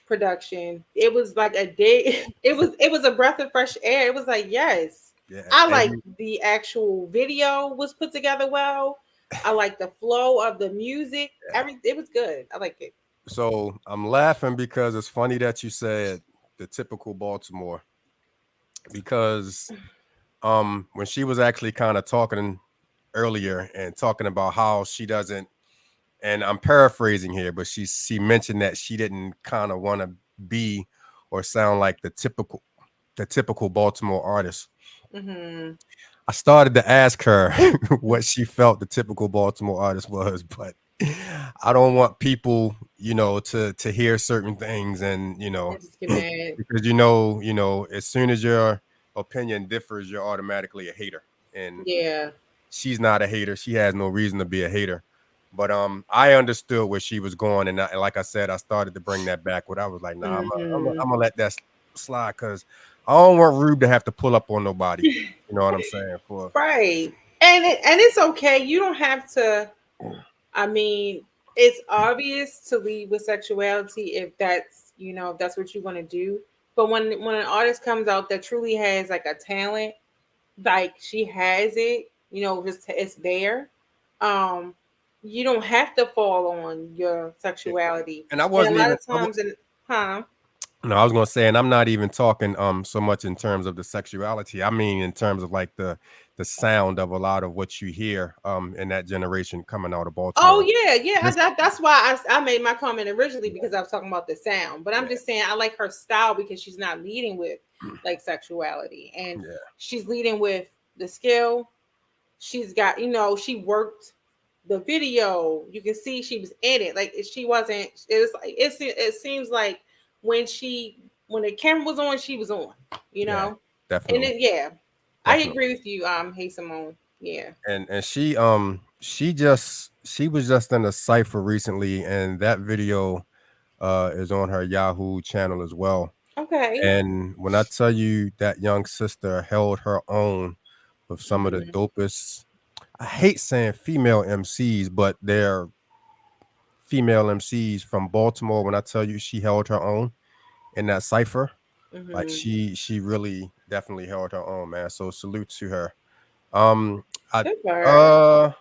production. It was like a day. It was a breath of fresh air. It was like, yes. Yeah, I and like the actual video was put together well. I like the flow of the music. yeah. It was good. I like it. So I'm laughing because it's funny that you said the typical Baltimore, because when she was actually kind of talking earlier and talking about how she doesn't, and I'm paraphrasing here, but she mentioned that she didn't kind of want to be or sound like the typical Baltimore artist. Hmm. I started to ask her what she felt the typical Baltimore artist was, but I don't want people, to hear certain things, and I just get mad. because as soon as your opinion differs, you're automatically a hater, and Yeah. she's not a hater. She has no reason to be a hater. But I understood where she was going, and like I said, I started to bring that back. What I was like, nah, Hmm. I'm gonna let that slide, because I don't want Rube to have to pull up on nobody. You know what I'm saying? For Right. And it's okay. You don't have to. I mean, it's obvious to lead with sexuality if that's what you want to do. But when an artist comes out that truly has like a talent, like she has it, just it's there. Um, you don't have to fall on your sexuality. and I And a wasn't lot even. of times, huh? No, I was gonna say, and I'm not even talking so much in terms of the sexuality. I mean in terms of like the sound of a lot of what you hear in that generation coming out of Oh Baltimore. yeah, yeah. Just That's why I made my comment originally because I was talking about the sound. But I'm yeah, just saying I like her style because she's not leading with like sexuality, and yeah, she's leading with the skill. She's got she worked the video. You can see she was in it. Like she wasn't. It's like it seems like when when the camera was on, she was on. You yeah, know, and definitely, yeah, I definitely. agree with you. Hey Simone. Yeah. And she was just in a cipher recently, and that video is on her Yahoo channel as well. Okay. And when I tell you that young sister held her own with some of the Hmm. dopest, I hate saying female MCs, but they're female MCs from Baltimore. When I tell you she held her own in that cipher, like Hmm. she really definitely held her own, man. So salute to her. Um, I Good for her. uh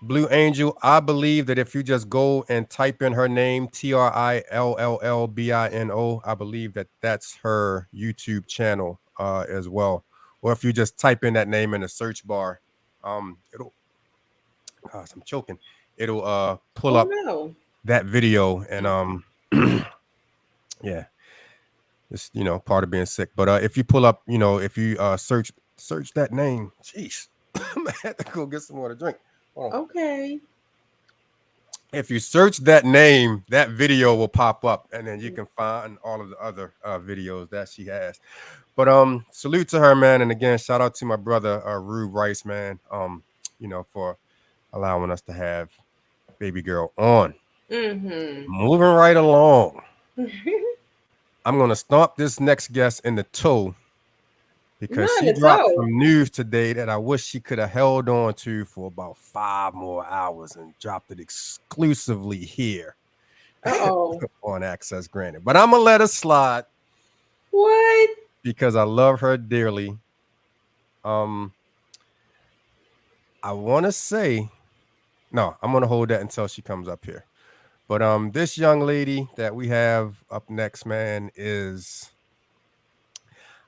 Blue Angel, I believe that if you just go and type in her name, Trillbino, I believe that that's her YouTube channel as well. Or if you just type in that name in the search bar, it'll, gosh, I'm choking. It'll pull Oh up no. that video, and yeah, it's part of being sick. But if you pull up, if you search that name, jeez, I'm gonna have to go get some more to drink. Hold on. Okay. If you search that name, that video will pop up, and then you can find all of the other videos that she has. But salute to her, man, and again, shout out to my brother Rube Rice, man. For allowing us to have baby girl on. Mm-hmm. Moving right along, I'm gonna stomp this next guest in the toe because None she at dropped all. some news today that I wish she could have held on to for about 5 more hours and dropped it exclusively here Uh-oh. on Access Granted. But I'm gonna let her slide What? because I love her dearly. Um, I want to say no. I'm gonna hold that until she comes up here. But this young lady that we have up next, man, is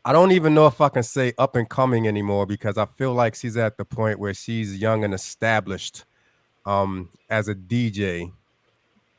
I don't even know if I can say up and coming anymore because I feel like she's at the point where she's young and established as a DJ.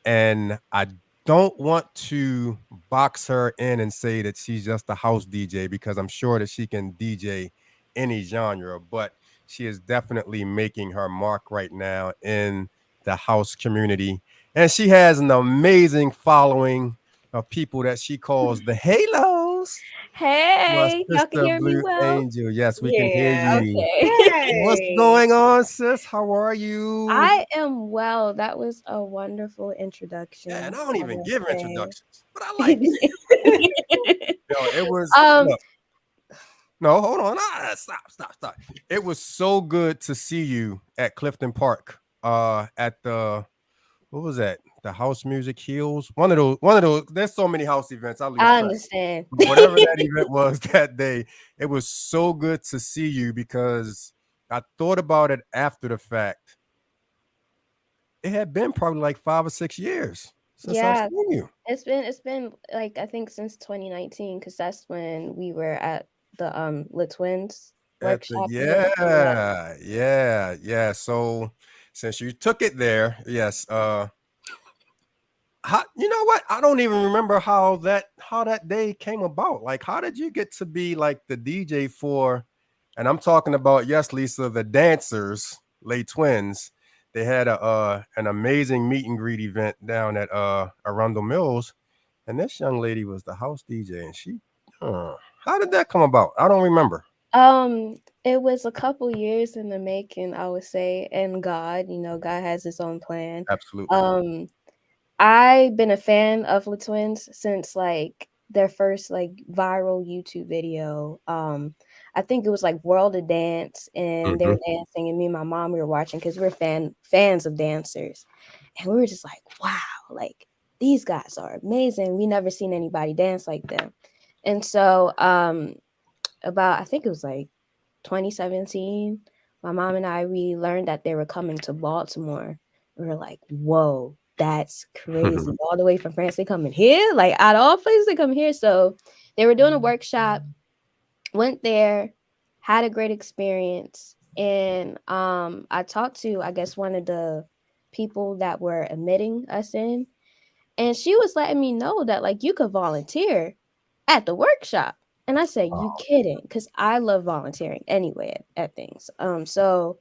And I don't want to box her in and say that she's just a house DJ because I'm sure that she can DJ any genre, but she is definitely making her mark right now in the house community. And she has an amazing following of people that she calls the Halos. My Hey, y'all can sister hear me Blue well? Angel. Yes, we can hear Yeah. you. Okay. What's Yay. going on, sis? How are you? I am well. That was a wonderful Yeah, and introduction, I don't I even will give say. introductions, but I like it. Yo, it was Um, look, no, hold on. Stop. It was so good to see you at Clifton Park. At the what was that? The House Music Hills. One of those. There's so many house events, I lose I track. understand. But whatever that event was that day, it was so good to see you because I thought about it after the fact. It had been probably like 5 or 6 years since I've Yeah, seen you. it's been like I think since 2019 because that's when we were at the Lit Twins At the workshop event. Yeah. yeah. So since you took it there, yes. You know what? I don't even remember how that day came about. Like, how did you get to be like the DJ for? And I'm talking about yes, Lisa, the dancers, late twins. They had a an amazing meet and greet event down at Arundel Mills, and this young lady was the house DJ, and she. How did that come about? I don't remember. Um, it was a couple years in the making, I would say, and God has his own plan. Absolutely. Um, I've been a fan of the Twins since like their first like viral YouTube video. I think it was like World of Dance, and they Hmm. were dancing, and me and my mom we were watching because we're fans of dancers, and we were just like, wow, like these guys are amazing. We never seen anybody dance like them, and so about I think it was like 2017, my mom and we learned that they were coming to Baltimore. We were like, whoa, that's crazy. All the way from France, they coming here? Like out of all places, they come here. So they were doing a workshop, went there, had a great experience. And I talked to, I guess, one of the people that were admitting us in. And she was letting me know that like you could volunteer at the workshop. And I said, you kidding? Because I love volunteering anyway at things. So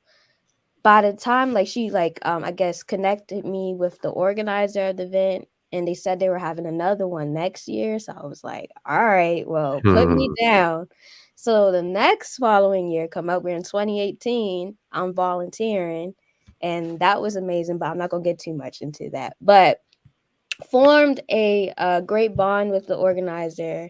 by the time like she like I guess connected me with the organizer of the event and they said they were having another one next year. So I was like, all right, well, put me down. So the next following year, come up, we're in 2018, I'm volunteering. And that was amazing, but I'm not gonna get too much into that. But formed a great bond with the organizer.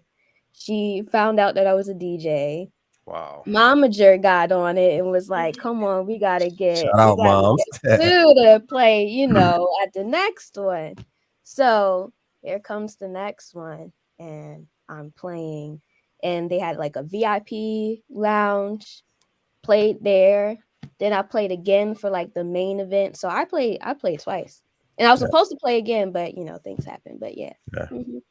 She found out that I was a DJ. Wow. Momager got on it and was like, "Come on, we gotta Shout we out, gotta moms. get Sue to play, at the next one." So here comes the next one, and I'm playing, and they had like a VIP lounge. Played there, then I played again for like the main event. So I played twice. And I was Yeah, supposed to play again, but things happen. But yeah. yeah. Mhm.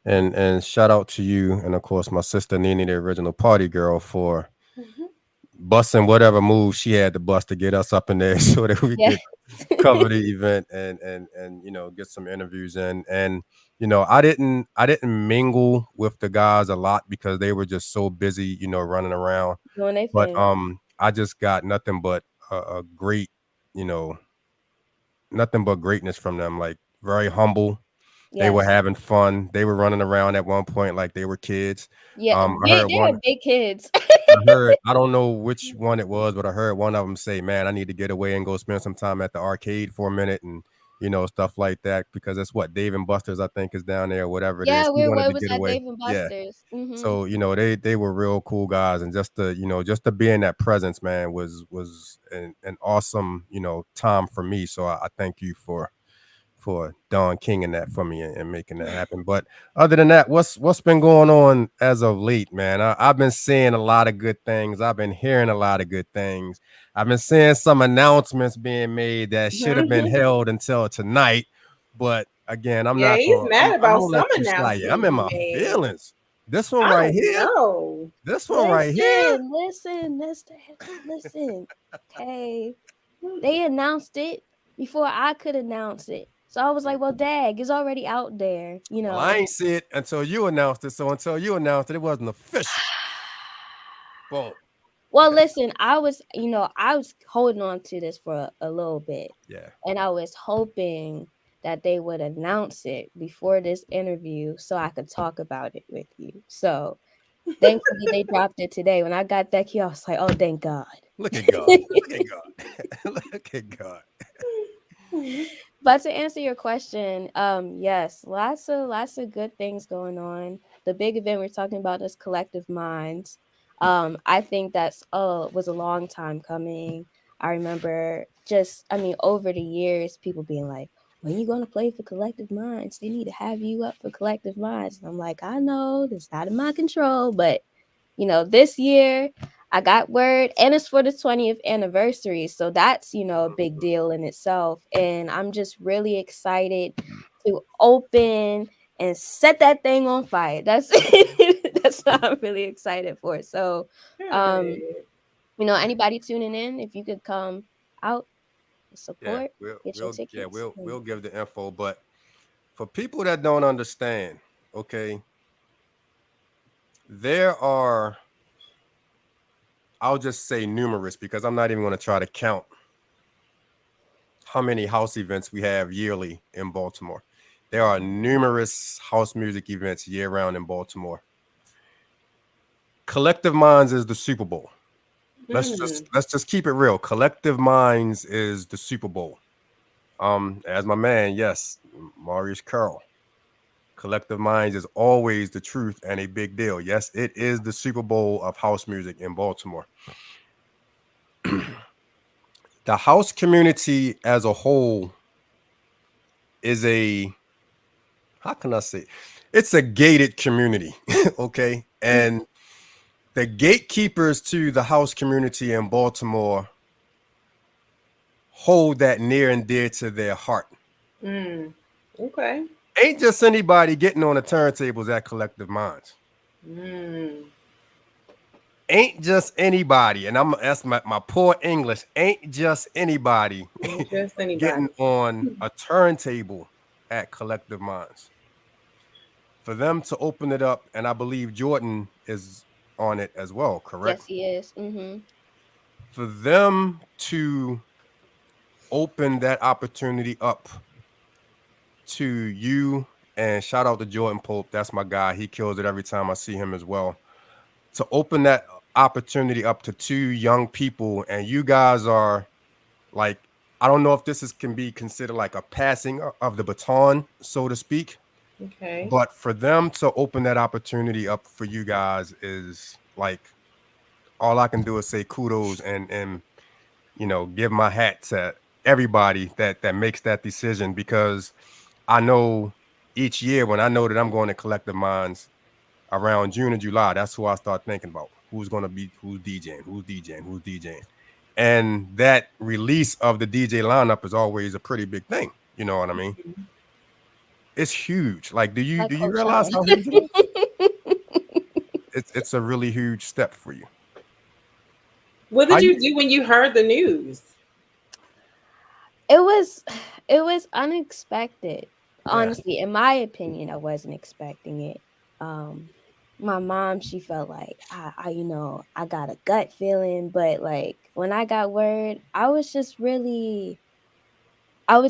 And shout out to you, and of course my sister Nene, the original party girl, for Mhm. busting whatever move she had to bust to get us up in there so that we Yeah. could cover the event and get some interviews in. And I didn't mingle with the guys a lot because they were just so busy, running around. Doing their But thing. I just got nothing but a great, you know, nothing but greatness from them. Like very humble. They were Yes. having fun. They were running around at one point like they were kids. Yeah. I heard They're one. big kids. I don't know which one it was, but I heard one of them say, "Man, I need to get away and go spend some time at the arcade for a minute," and stuff like that because that's what Dave and Buster's I think is down there, whatever it Yeah, is. He wanted what to was get at away. Dave and Yeah. Buster's. Hmm. So they were real cool guys, and just to be in that presence, man, was an awesome time for me. So I thank you for for Don King and that for me and making that happen. But other than that, what's been going on as of late, man? I've been seeing a lot of good things. I've been hearing a lot of good things. I've been seeing some announcements being made that should have been held until tonight. But again, Yeah, he's mad I'm about gonna some let you slide. I'm announcement in he my made. feelings. This one I right don't here. know. This one right here. Listen, listen. Okay. They announced it before I could announce it. So I was like, well, dag, it's already out there, you Well, I know. ain't see it until you announced it. So until you announced it, it wasn't official. Boom. Well, listen, I was holding on to this for a little bit. Yeah. And I was hoping that they would announce it before this interview so I could talk about it with you. So thankfully they dropped it today. When I got that key, I was like, oh, thank God. Look at God. Look at God. Look at God. But to answer your question, yes, lots of good things going on. The big event we're talking about is Collective Minds. I think that's was a long time coming. I remember over the years, people being like, when you gonna play for Collective Minds? They need to have you up for Collective Minds. And I'm like, I know that's not in my control, but this year I got word, and it's for the 20th anniversary. So that's, a big deal in itself. And I'm just really excited to open and set that thing on fire. That's that's what I'm really excited for. So, Good. anybody tuning in, if you could come out and Yeah, support, we'll get your we'll yeah, tickets. we'll give the info. But for people that don't understand, okay, there are, I'll just say numerous because I'm not even going to try to count how many house events we have yearly in Baltimore. There are numerous house music events year round in Baltimore. Collective Minds is the Super Bowl. Let's just keep it real. Collective Minds is the Super Bowl. As my man, yes, Maurice Curl. Collective Minds is always the truth and a big deal. Yes, it is the Super Bowl of house music in Baltimore. The house community as a whole is how can I say? It's a gated community, okay? And the gatekeepers to the house community in Baltimore hold that near and dear to their heart. Okay. Ain't just anybody getting on the turntables at Collective Minds. Ain't just anybody, and that's my poor English. Ain't just anybody Just anybody. getting on a turntable at Collective Minds. For them to open it up, and I believe Jordan is on it as well, correct? Yes, he is. Mm-hmm. For them to open that opportunity up to you, and shout out to Jordan Pope. That's my guy. He kills it every time I see him as well. To open that opportunity up to two young people, and you guys are like, I don't know if this can be considered like a passing of the baton, so to speak. Okay. But for them to open that opportunity up for you guys is like, all I can do is say kudos and give my hat to everybody that makes that decision, because I know each year when I know that I'm going to Collective Minds around June and July, that's who I start thinking about. Who's going to be, who's DJing, who's DJing, who's DJing. And that release of the DJ lineup is always a pretty big thing. You know what I mean? It's huge. Like, do you Like do you realize Coachella. how huge it is? It's a really huge step for you. What How did you? you do when you heard the news? It was it was unexpected. Yeah. Honestly, in my opinion, I wasn't expecting it. Um my mom, she felt like I got a gut feeling, but like when I got word, I was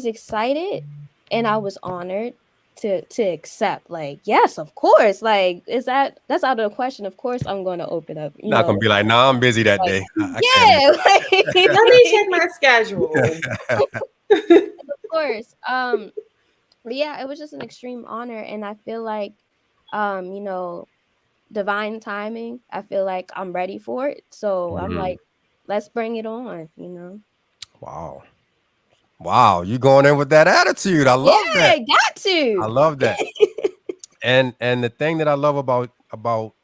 excited and I was honored to accept, like, yes, of course. Like, that's out of the question. Of course I'm going to open up, Not gonna be like, nah, I'm busy that like, day. I can't yeah, Let me check like, my schedule. of course. But yeah, it was just an extreme honor, and I feel like, um, you know, divine timing. I feel like I'm ready for it. So I'm Mhm. like, let's bring it on. Wow. Wow, you going in with that attitude. I love Yeah, that. got I to. love that. And the thing that I love about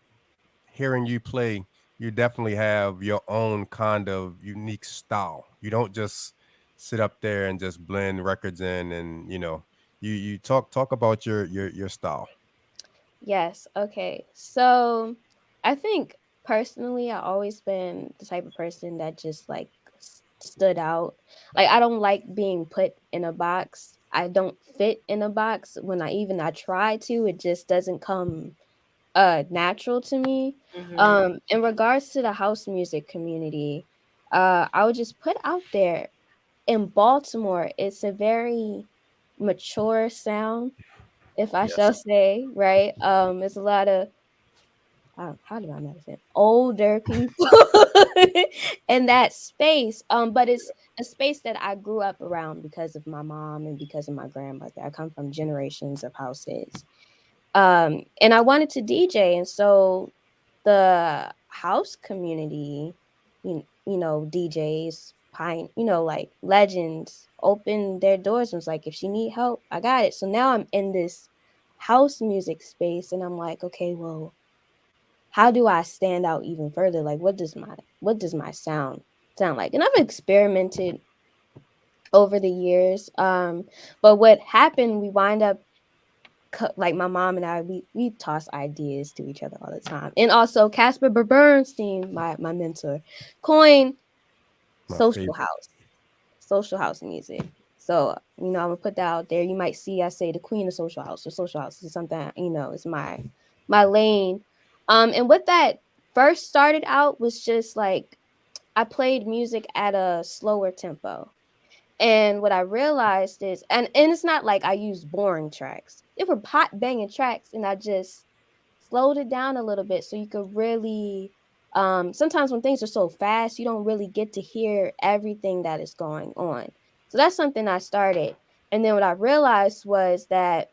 hearing you play, you definitely have your own kind of unique style. You don't just sit up there and just blend records in, and you talk about your style. Yes. Okay. So I think personally, I always been the type of person that just like stood out. Like I don't like being put in a box. I don't fit in a box. When I try to, it just doesn't come natural to me. Mm-hmm. In regards to the house music community, I would just put out there in Baltimore, it's a very mature sound, if I shall Yes. say, right? It's a lot of how do I know it? Older people in that space. But it's a space that I grew up around because of my mom and because of my grandmother. I come from generations of houses. And I wanted to DJ, and so the house community, DJs, like legends, opened their doors and was like, if she need help, I got it. So now I'm in this house music space, and I'm like, okay, well, how do I stand out even further? Like, what does my sound like? And I've experimented over the years. But what happened, we wind up like my mom and I, we toss ideas to each other all the time. And also Casper Bernstein, my mentor, coined My social favorite. house, social house music. So, I'm gonna put that out there. You might see I say the queen of social house, or social house is something, is my lane. And what that first started out was just like I played music at a slower tempo. And what I realized is, and it's not like I used boring tracks. They were pot banging tracks, and I just slowed it down a little bit so you could really. Sometimes when things are so fast, you don't really get to hear everything that is going on. So that's something I started. And then what I realized was that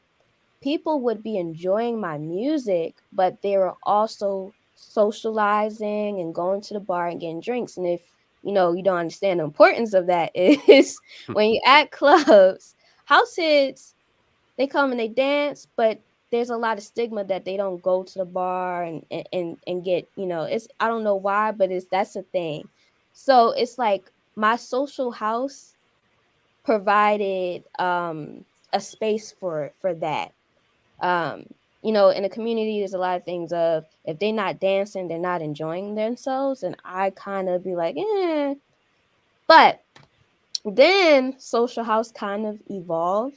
people would be enjoying my music, but they were also socializing and going to the bar and getting drinks. And if you don't understand the importance of that is when you at clubs, house hits, they come and they dance, but there's a lot of stigma that they don't go to the bar and get, it's I don't know why, but that's a thing. So it's like my social house provided a space for that. um in the community there's a lot of things of if they're not dancing, they're not enjoying themselves, and I kind of be like, but then social house kind of evolved.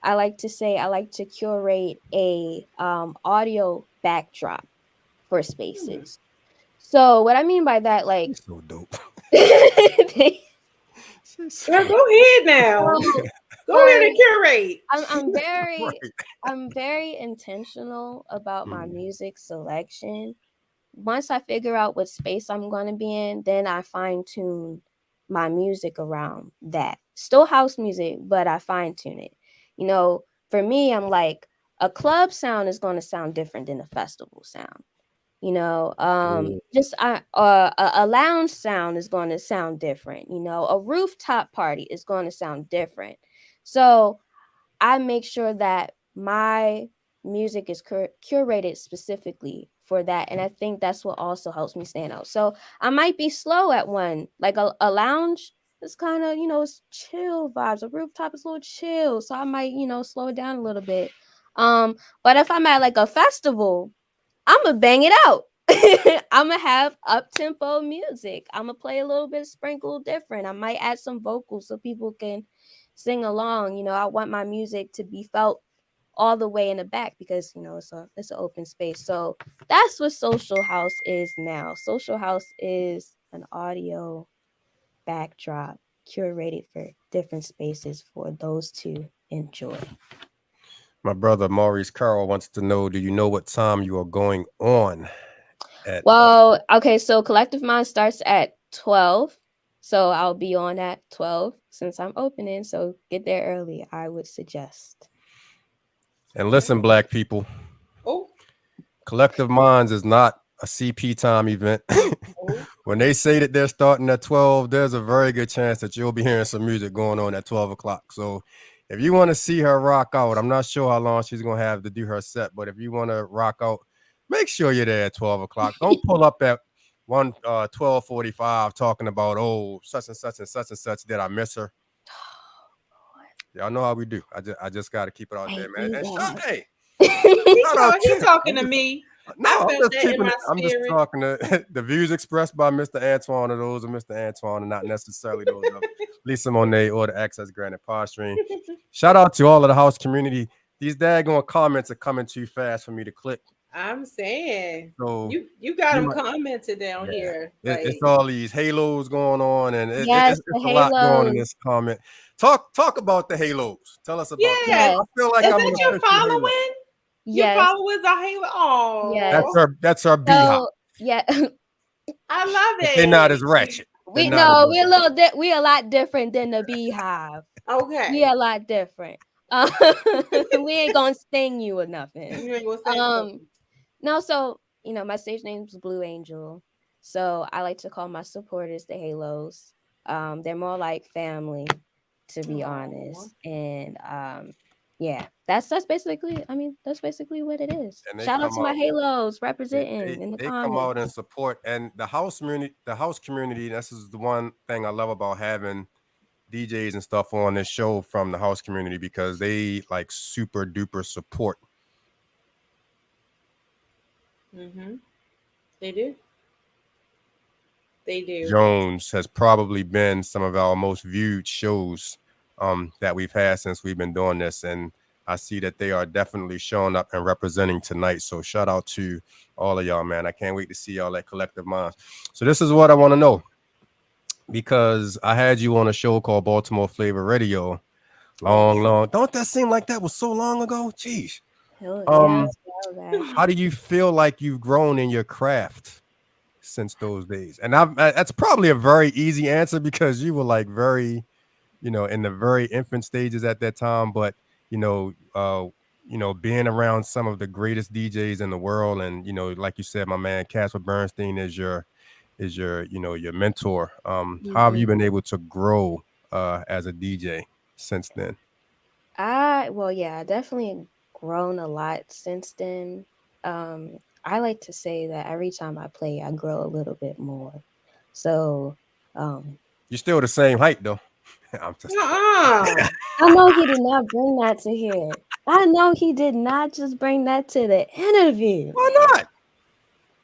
I like to say I like to curate a audio backdrop for spaces. So what I mean by that, like She's so dope. they, She's Girl, so go ahead now. so Go for ahead and curate. I'm very right. I'm very intentional about my Mm. music selection. Once I figure out what space I'm going to be in, then I fine tune my music around that. Still house music, but I fine tune it. For me, I'm like a club sound is going to sound different than a festival sound. Mm. Just a lounge sound is going to sound different. A rooftop party is going to sound different. So I make sure that my music is curated specifically for that. And I think that's what also helps me stand out. So I might be slow at one, like a lounge is kind of, it's chill vibes. A rooftop is a little chill. So I might, slow it down a little bit. But if I'm at like a festival, I'm gonna bang it out. I'm gonna have up tempo music. I'm gonna play a little bit sprinkle different. I might add some vocals so people can sing along. I want my music to be felt all the way in the back because it's an open space. So that's what social house is now. Social house is an audio backdrop curated for different spaces for those to enjoy. My brother Maurice Carroll wants to know, do you know what time you are going on at? Well, okay, so Collective Mind starts at 12. So I'll be on at 12 since I'm opening. So get there early, I would suggest. And listen, black people, Oh, Collective Minds is not a CP time event. oh. when they say that they're starting at 12, there's a very good chance that you'll be hearing some music going on at 12 o'clock. So if you want to see her rock out, I'm not sure how long she's going to have to do her set, but if you want to rock out, make sure you're there at 12 o'clock. Don't pull up at 12:45 talking about, oh, such and such and such and such. Did I miss her? Y'all know how we do. I just got to keep it out there, man. And hey, shout out He to talking to me. no, I I'm felt just that in keeping my it. I'm just spirit. talking to the views expressed by Mr. Antoine are those of Mr. Antoine and not necessarily those of Lisa Monet or the Access Granted Pod Stream. Shout out to all of the house community. These daggone comments are coming too fast for me to click. I'm saying So you got you them might, commented down yeah. here. It's Like, all these halos going on, and Yes, the it's a lot going in halos. this comment. Talk about the halos. Tell us about that. yes. Yes, I feel like Is I'm that an okay. your official halo. following? Your Yes, followers are Halo. yes. Oh, That's our beehive. So yeah, I love But they're not as it. ratchet. They're not as we're a ratchet. little we a lot different than the beehive. We Okay. a lot different. Um, we ain't gonna sting you or nothing. You ain't gonna say Um, something. no, so my stage name's Blue Angel. So I like to call my supporters the Halos. They're more like family, to be Aw. honest. And yeah, that's basically. I mean, that's basically what it is. And they Shout out come to my out. Halos They, representing they in the they come comments. out and support, and the house community. This is the one thing I love about having DJs and stuff on this show from the house community because they like super duper support. Mhm. They do. They do. Jones has probably been some of our most viewed shows that we've had since we've been doing this, and I see that they are definitely showing up and representing tonight. So shout out to all of y'all, man. I can't wait to see y'all at Collective Minds. So this is what I want to know because I had you on a show called Baltimore Flavor Radio. Yes. Long. Don't that seem like that was so long ago? Jeez. Oh yeah, Um, so bad. how do you feel like you've grown in your craft since those days? And that's probably a very easy answer because you were like very, in the very infant stages at that time. But you know, uh, being around some of the greatest DJs in the world, and like you said, my man Casper Bernstein is your your mentor. How have Mhm. you been able to grow as a DJ since then? Well, yeah, definitely grown a lot since then. I like to say that every time I play, I grow a little bit more. So, um, You're still the same height though. I'm just Uh-uh. I know he did not bring that to here. I know he did not just bring that to the interview, why man. not?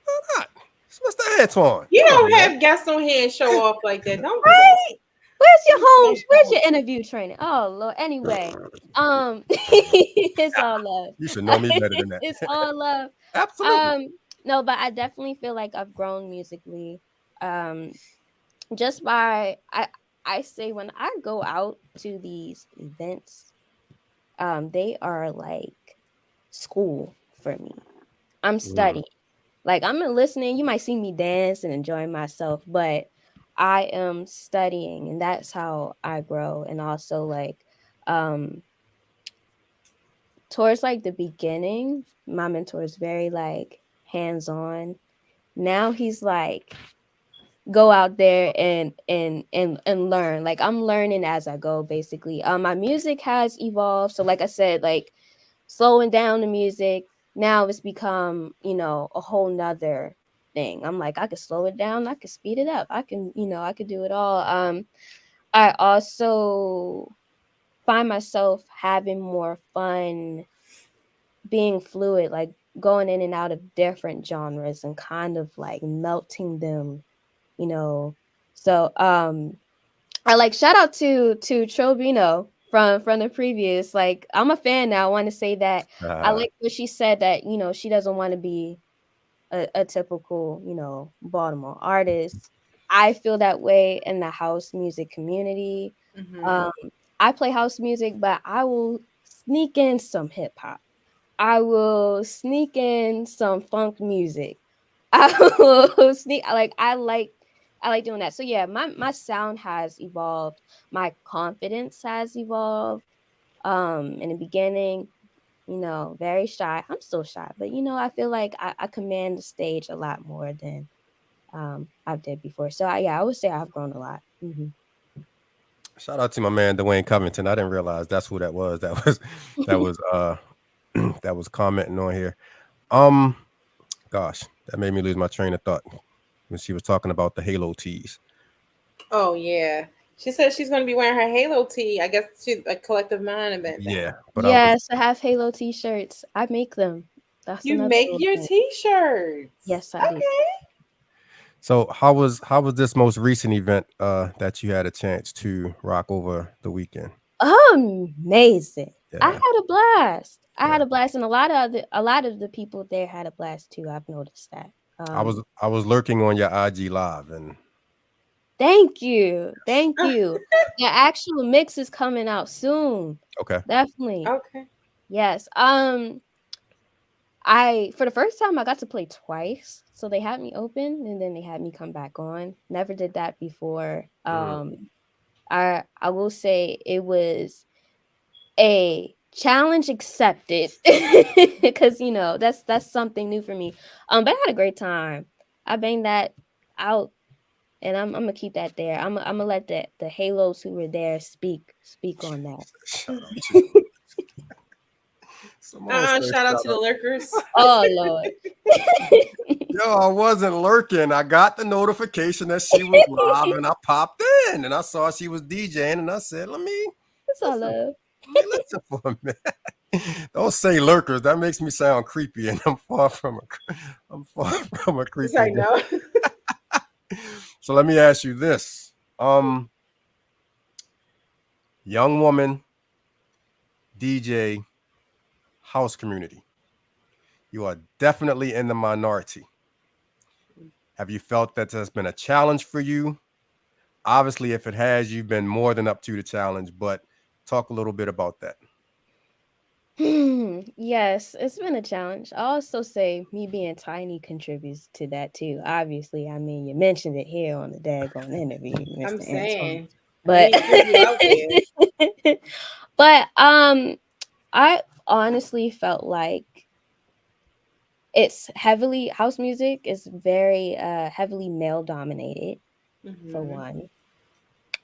Why not? It's Mr. Antoine. You You don't don't do that. have guests on here and show off like that. Don't do that. Right? Where's your home? Don't Where's do your interview training? Oh Lord. Anyway, it's all love. You should know me better than that. It's all love. Absolutely. Um, no, but I definitely feel like I've grown musically. Um, just by I say when I go out to these events, they are like school for me. I'm Mm. studying. Like I'm listening. You might see me dance and enjoy myself, but I am studying, and that's how I grow. And also, like, um, towards like the beginning, my mentor is very like hands on. Now he's like, go out there and learn. Like I'm learning as I go, basically. My music has evolved. So, like I said, like slowing down the music. Now it's become, a whole nother thing. I'm like, I could slow it down, I could speed it up, I could do it all. I also find myself having more fun being fluid, like going in and out of different genres and kind of like melting them, you know. So I like shout out to Trilllbino from the previous. Like I'm a fan now. I want to say that I Uh, like what she said that she doesn't want to be a typical Baltimore artist. I feel that way in the house music community. Mhm. Um, I play house music, but I will sneak in some hip hop. I will sneak in some funk music. I will sneak I like doing that. So yeah, my sound has evolved. My confidence has evolved. In the beginning, very shy. I'm still shy, but I feel like I command the stage a lot more than I've did before. So yeah, I would say I've grown a lot. Shout out to my man Dwayne Covington. I didn't realize that's who that was. That was that was commenting on here. Um, gosh, that made me lose my train of thought when she was talking about the Halo tees. Oh yeah. She said she's gonna be wearing her Halo tee. I guess she's a collective mind event thing. Yeah, but Yes, I have Halo t-shirts. I make them. That's You another make little your thing. t-shirts. Yes, I do. Okay. so how was this most recent event that you had a chance to rock over the weekend? Amazing. I Yeah, had a blast. I yeah. had a blast, and a lot of the people there had a blast too. I've noticed that. I was lurking on your IG live and Thank you. Thank you. The actual mix is coming out soon. okay. Definitely. Okay. Yes. I for the first time I got to play twice. So they had me open and then they had me come back on. Never did that before. Mm, I will say it was a challenge accepted because that's something new for me. But I had a great time. I banged that out and I'm gonna keep that there. I'm gonna let the Halos who were there speak on that. shout out to Simone said Shout out shout to the out. lurkers. Oh Lord. Yo, I wasn't lurking. I got the notification that she was live, and I popped in, and I saw she was DJing, and I said, "Let me It's all listen. love. Let me listen for a minute." Don't say lurkers. That makes me sound creepy, and I'm far from a It's creepy like man. no. So let me ask you this: young woman, DJ, house community. You are definitely in the minority. Have you felt that there's been a challenge for you? Obviously, if it has, you've been more than up to the challenge, but talk a little bit about that. Yes, it's been a challenge. I also say me being tiny contributes to that too. Obviously, I mean you mentioned it here on the daggone interview, I'm Mr. Antoine. saying. I But need to put you out there. but I honestly felt like it's heavily house music is very heavily male dominated for Mm-hmm.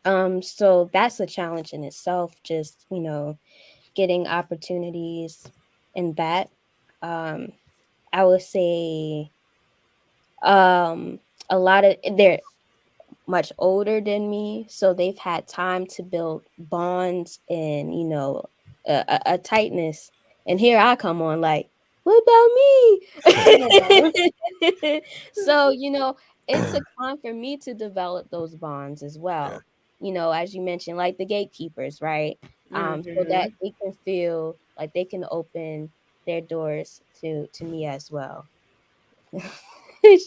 one. So that's a challenge in itself, just getting opportunities in that. Um I would say a lot of they're much older than me, so they've had time to build bonds and a tightness. And here I come on like, what Oh. about me? So it took time for me to develop those bonds as Yeah. well. As you mentioned, like the gatekeepers, right? So that Mm-hmm. they can feel like they can open their doors to me as well.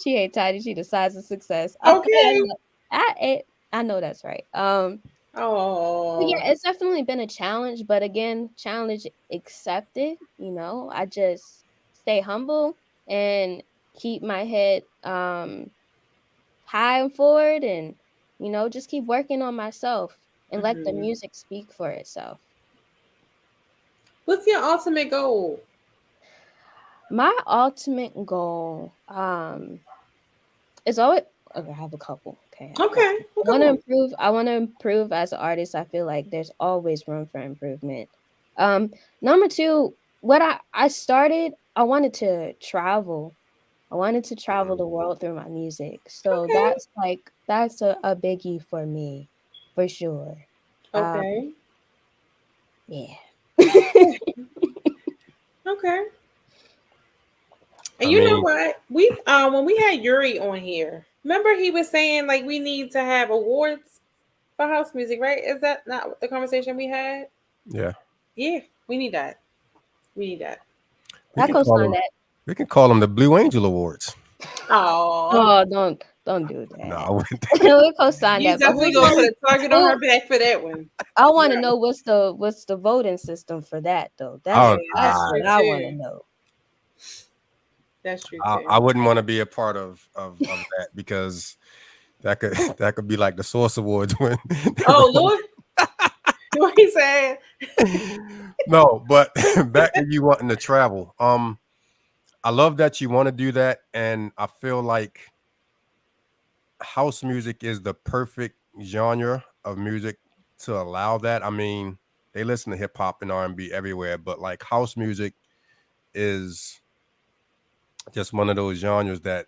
She ain't tiny. She the size of success. Okay, Okay. I know that's right. But Oh. yeah, it's definitely been a challenge. But again, challenge accepted. I just stay humble and keep my head high and forward, and just keep working on myself and let the Mm-hmm. music speak for itself. What's your ultimate goal? My ultimate goal, it's always okay. I have a couple. Okay, I have a couple. Okay. Well, I come want to on. improve. I want to improve as an artist. I feel like there's always room for improvement. Um, Number two, what I started, I wanted to travel. I wanted to travel Mm. the world through my music. So Okay. that's a biggie for me, for sure. Um, Okay. yeah. Okay. And I you know mean, what? We when we had Yuri on here, remember he was saying like we need to have awards for house music, right? Is that not the conversation we had? yeah, Yeah, we need that. We need that. we I can call co-sign them. that. We can call them the Blue Angel Awards. Oh, Oh, don't do No, I that. wouldn't. We co-sign he's that. But definitely gonna put a target on her back for that one. I want to Yeah, know what's the voting system for that though. yeah, I, That's that's I, true what I want to too. know. That's true I, too. I wouldn't want to be a part of that because that could that could be like the Source Awards when. Oh Lord, what he said? No, but back to you wanting to travel. I love that you want to do that, and I feel like house music is the perfect genre of music to allow that. I mean, they listen to hip hop and R&B everywhere, but like house music is just one of those genres that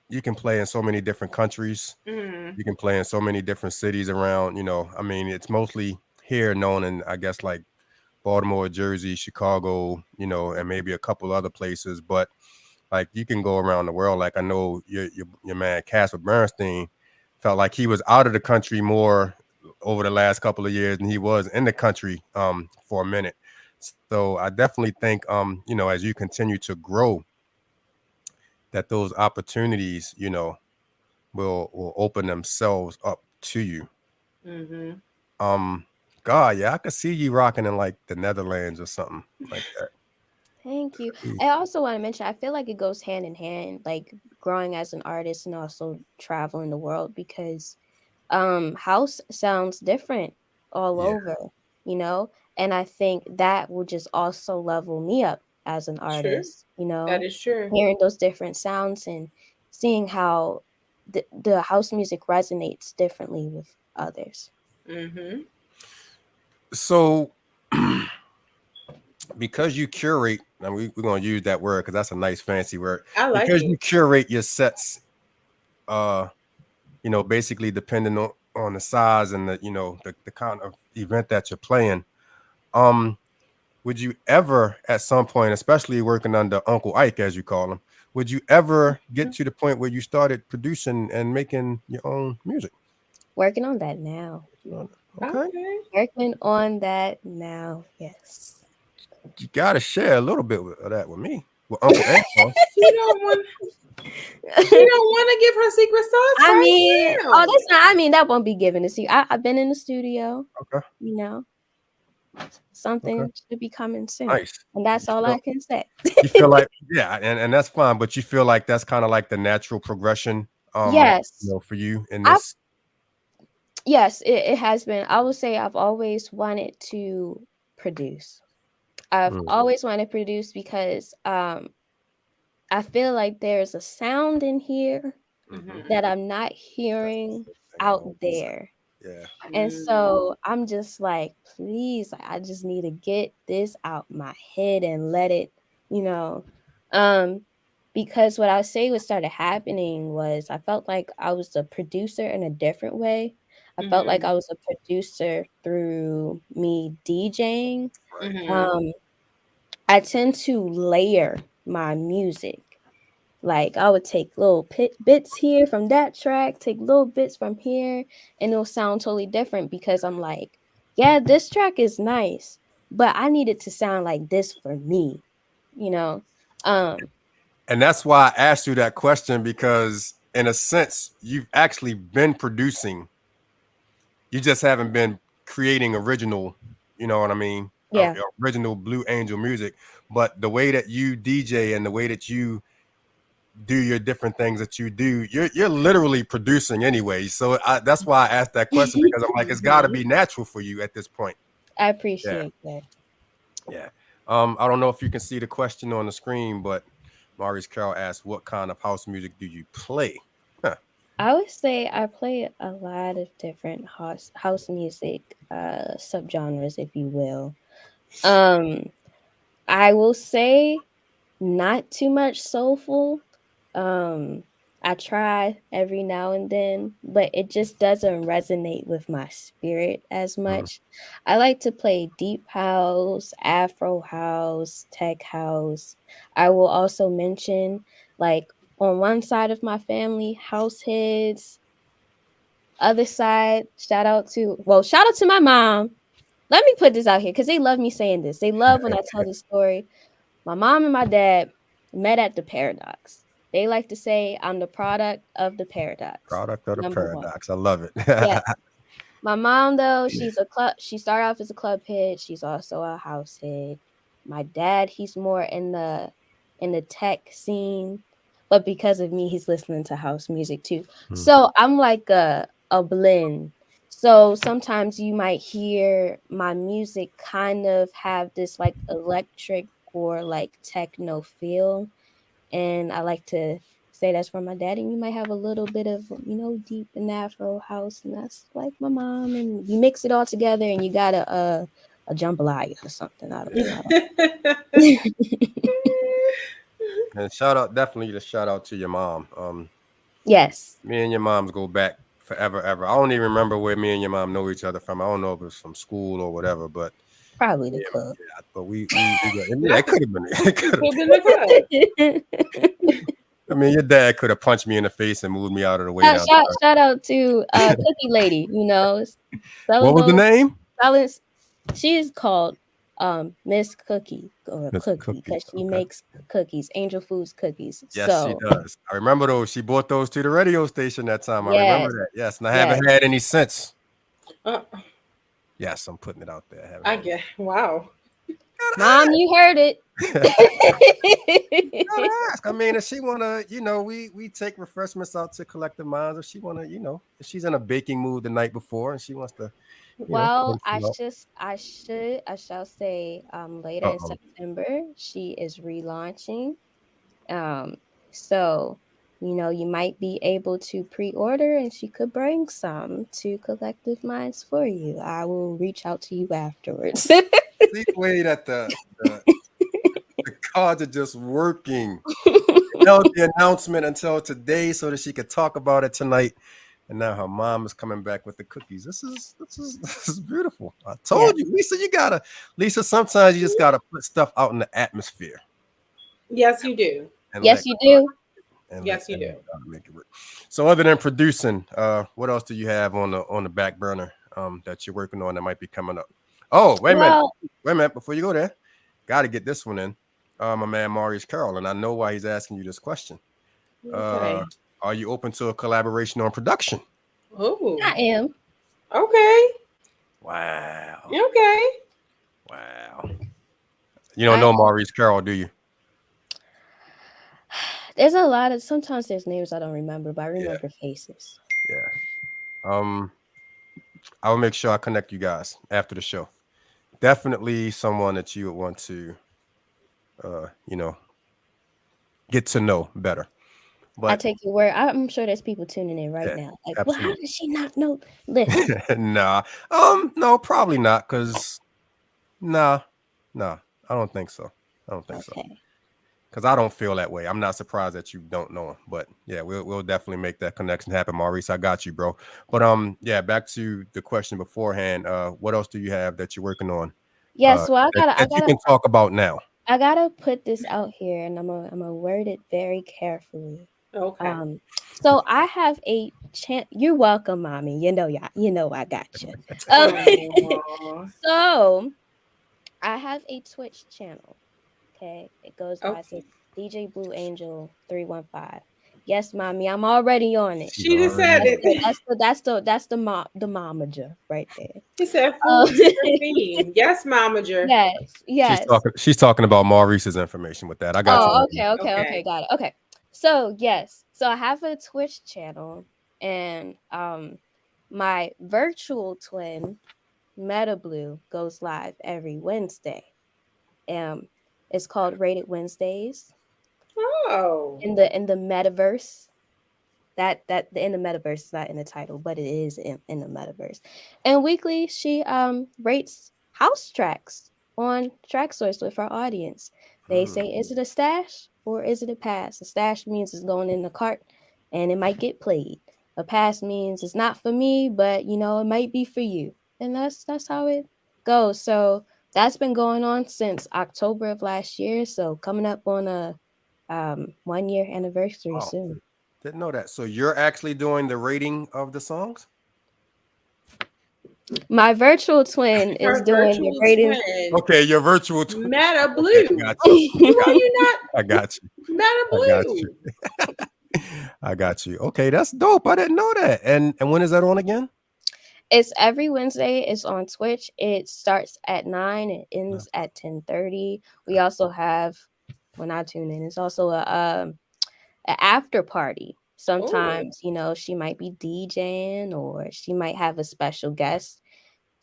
you can play in so many different countries. Mm. You can play in so many different cities around, I mean, it's mostly here known in, I guess, like Baltimore, Jersey, Chicago, and maybe a couple other places. But like you can go around the world. Like I know your man Casper Bernstein felt like he was out of the country more over the last couple of years than he was in the country for a minute. So I definitely think as you continue to grow, that those opportunities, will open themselves up to you. Mm-hmm. Um, God, yeah, I could see you rocking in like the Netherlands or something like that. Thank you. Be- I also want to mention, I feel like it goes hand in hand, like growing as an artist and also traveling the world, because house sounds different all Yeah, over, you know? And I think that will just also level me up as an True. artist, That is true. hearing those different sounds and seeing how the house music resonates differently with others. Mm-hmm. so because you curate, and we're gonna use that word because that's a nice fancy word. I like Because it. you curate your sets, uh, basically depending on the size and the kind of event that you're playing. Um, would you ever, at some point, especially working under Uncle Ike, as you call him, would you ever get to the point where you started producing and making your own music? Working on that now. Okay, Okay. Working on that now. Yes. you gotta share a little bit of that with me, with Uncle Antoine. She don't want. She don't want to give her secret sauce I right mean, now. oh, that's not. I mean, that won't be given to see. I've been in the studio. Okay, You know, okay, something should be coming soon, nice. and that's You all feel I can say. you feel like yeah, and that's fine, but you feel like that's kind of like the natural progression, Yes, for you in I this. yes, it has been. I would say I've always wanted to produce. I've Mm, always wanted to produce because I feel like there's a sound in here mhm. that I'm not hearing Thing I out wanted to say. there. Yeah. And Mm. so I'm just like, please, like, I just need to get this out my head and let it, you know, um, because what I say what started happening was I felt like I was a producer in a different way. I felt like Mm-hmm. I was a producer through me DJing. Right. Mm-hmm. Um, I tend to layer my music. Like I would take little bits here from that track, take little bits from here, and it'll sound totally different because I'm like, yeah, this track is nice, but I need it to sound like this for me, you know? Um, And that's why I asked you that question because, in a sense, you've actually been producing. You just haven't been creating original. You know what I mean? yeah, Original Blue Angel music. But the way that you DJ and the way that you do your different things that you do, you're literally producing anyway. So that's why I asked that question because I'm like, it's got to Mm-hmm. be natural for you at this point. I Yeah. appreciate that. Yeah. I don't know if you can see the question on the screen, but Maurice Carroll asked, "What kind of house music do you play?" Huh. I would say I play a lot of different house music subgenres, if you will. Um, I will say not too much soulful. Um, I try every now and then, but it just doesn't resonate with my spirit as Mm. much. I like to play deep house, afro house, tech house. I will also mention, like, on one side of my family, house heads. Other side, shout out to my mom. Let me put this out here because they love me saying this. They love when I tell this story. My mom and my dad met at the paradox. They like to say I'm the product of the paradox. Product of the Number one. paradox. I love it. Yes. My mom though, Yeah. she started off as a club head. She's also a house head. My dad, he's more in the tech scene, but because of me, he's listening to house music too. Mm. So I'm like a blend. So sometimes you might hear my music kind of have this like electric or like techno feel, and I like to say that's from my dad, and you might have a little bit of, deep in Afro house, and that's like my mom, and you mix it all together, and you got a jambalaya or something. I don't know. And shout out, definitely the shout out to your mom. Yes, Me and your moms go back forever, ever. I don't even remember where me and your mom know each other from. I don't know if it was from school or whatever, but probably the yeah, club. yeah. But yeah, it That's could have been. It it could have. could have been the I mean, your dad could have punched me in the face and moved me out of the way shout, down. shout, shout out to Cookie Lady, selling What was the those name? selling. She is called Miss Cookie or Miss Cookie Cookie. because she Okay. makes cookies, Angel Foods cookies. Yes, she So does. I remember those. She bought those to the radio station that time. I remember yes, that. Yes, and I yes. haven't had any since. uh, Yes, I'm putting it out there. I haven't I had get wow. Mom, you heard it. any. Gotta ask. I mean, if she wanna, we take refreshments out to Collective Minds. If she wanna, if she's in a baking mood the night before and she wants to, Well, bring some out. I shall say, later in Uh-oh. September, she is relaunching. Um, so, you might be able to pre-order and she could bring some to Collective Minds for you. I will reach out to you afterwards. See the way that the cards are just working. Held the announcement until today so that she could talk about it tonight. And now her mom is coming back with the cookies. This is beautiful. I Yeah. told you, Lisa, sometimes you just gotta put stuff out in the atmosphere Yes, you do. and Yes, let you do. Yes, you do. God make it work. So other than producing, what else do you have on the back burner that you're working on that might be coming up? Oh, wait a minute. Well, Wait a minute, before you go there, gotta get this one in. My man Maurice Carroll, and I know why he's asking you this question. Okay. Are you open to a collaboration on production? Oh, I am. okay. Wow. Okay. Wow. You don't know Maurice Carroll, do you? There's a lot of sometimes there's names I don't remember, but I remember faces. Yeah. I will make sure I connect you guys after the show. Definitely someone that you would want to get to know better. I But take your word. I'm sure there's people tuning in right yeah, now. Like, well, how absolutely. does she not know? Listen, Nah. No, probably not, because nah, I don't think so. I don't think so. okay. Because I don't feel that way. I'm not surprised that you don't know him. But yeah, we'll definitely make that connection happen, Maurice. I got you, bro. But yeah, back to the question beforehand. What else do you have that you're working on? Yes, well, That you can talk about now. I gotta put this out here, and I'm gonna word it very carefully. Okay. So I have a chance. You're welcome, mommy. You know I got you. Aw. So I have a Twitch channel. Okay, it goes by Okay. says DJ Blue Angel 315. Yes, mommy, I'm already on it. She's She just said already it. That's the momager right there. He said Um, food 15. Yes, momager. yes. She's talking about Maurice's information with that. I got Oh, you. okay, got it. Okay. So yes, so I have a Twitch channel, and my virtual twin, Meta Blue, goes live every Wednesday. It's called Rated Wednesdays Oh. in the metaverse. That in the metaverse is not in the title, but it is in the metaverse. And weekly, she rates house tracks on Track Source with our audience. They say, is it a stash or is it a pass? A stash means it's going in the cart and it might get played. A pass means it's not for me, but it might be for you. And that's how it goes. So that's been going on since October of last year. So coming up on a 1 year anniversary Wow. soon. Didn't know that. So you're actually doing the rating of the songs? My virtual twin is Her doing the virtual ratings. twin. Okay, your virtual twin. Meta Okay, Blue. I got you. Why you not I got you. Meta I got Blue? you. I got you. Okay, that's dope. I didn't know that. And when is that on again? It's every Wednesday. It's on Twitch. It starts at 9. It ends at 10:30. We also have, when I tune in, it's also a after party. Sometimes, she might be DJing or she might have a special guest.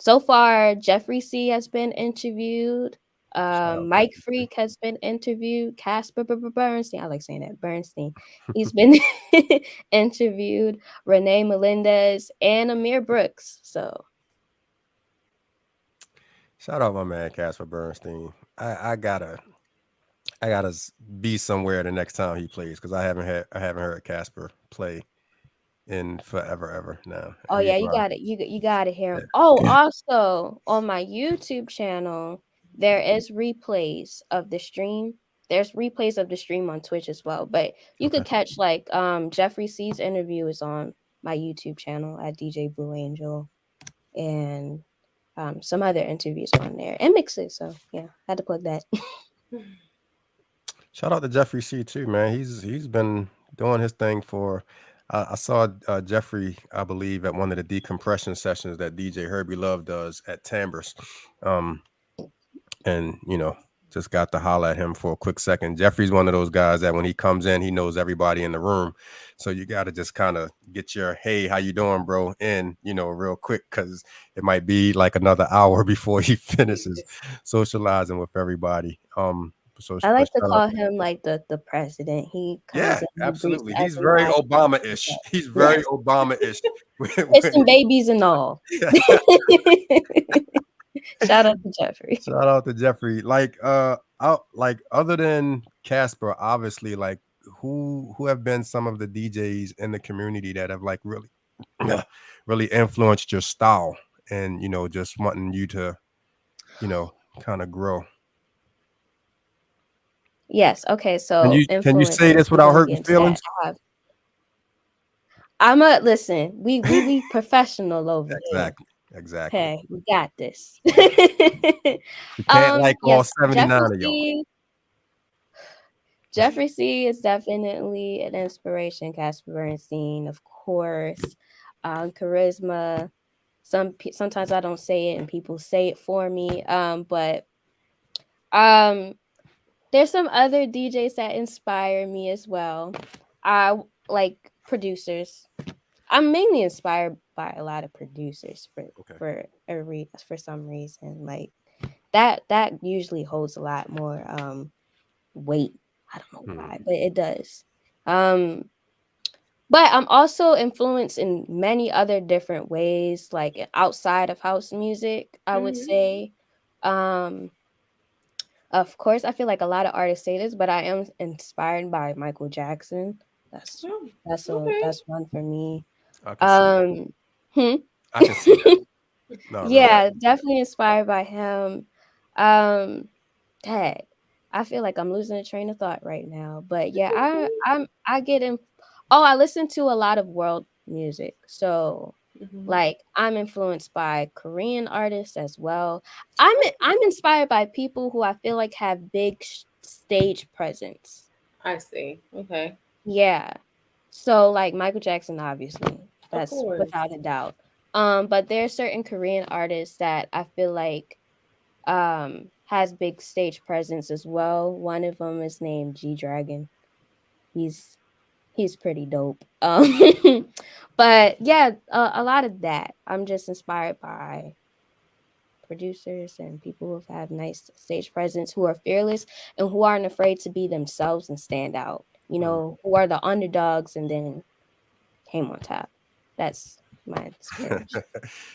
So far, Jeffrey C has been interviewed. Shout out Mike Casper. Freak has been interviewed. Casper Bernstein, I like saying that, Bernstein. He's been interviewed. Renee Melendez and Amir Brooks. So Shout out my man Casper Bernstein. I gotta be somewhere the next time he plays because I haven't heard Casper play in forever ever now. oh yeah, you Everybody, got it. You got to hear him. yeah. Oh, also on my YouTube channel, there is replays of the stream. There's replays of the stream on Twitch as well. But you Okay. could catch like Jeffrey C's interview is on my YouTube channel at DJ Blue Angel, and some other interviews on there and mixes. So yeah, had to plug that. Shout out to Jeffrey C too, man. He's been doing his thing for. I saw Jeffrey, I believe, at one of the decompression sessions that DJ Herbie Love does at Timbers, um, and just got to holler at him for a quick second. Jeffrey's one of those guys that when he comes in, he knows everybody in the room, so you got to just kind of get your "Hey, how you doing, bro?" in real quick because it might be like another hour before he finishes socializing with everybody. So, I but like to shout out. call him like the president. He comes Yeah, in, he greets absolutely. He's very everybody. Obama-ish. He's Yeah, very Obama-ish. kissing babies and all. Shout out to Jeffrey. Shout out to Jeffrey. Like other than Casper, obviously, like who have been some of the DJs in the community that have like really really influenced your style and just wanting you to kind of grow. Yes. Okay. Can So you say influences. this We're without gonna get hurting into that. feelings? I'm a listen. We professional over here. Exactly. Okay, we got this. You can't like all Yes, 79 of y'all. Jeffrey C is definitely an inspiration. Casper Bernstein, of course. Charisma. Sometimes I don't say it and people say it for me. But there's some other DJs that inspire me as well. I like producers. I'm mainly inspired by a lot of producers Okay. for some reason. Like that usually holds a lot more weight. I don't know why, but it does. But I'm also influenced in many other different ways, like outside of house music, I would say. Of course, I feel like a lot of artists say this, but I am inspired by Michael Jackson. That's Okay. that's one for me. I can see that. Um, hmm? I can see that. No, real. Yeah, definitely inspired by him. Dang, I feel like I'm losing a train of thought right now. But yeah, I get in. Oh, I listen to a lot of world music, so like I'm influenced by Korean artists as well. I'm inspired by people who I feel like have big stage presence. I see. Okay. Yeah. So like Michael Jackson, obviously, Of that's course. without a doubt. But there are certain Korean artists that I feel like has big stage presence as well. One of them is named G Dragon. He's pretty dope. But yeah, a lot of that. I'm just inspired by producers and people who have nice stage presence, who are fearless and who aren't afraid to be themselves and stand out. Who are the underdogs and then came on top. That's my inspiration.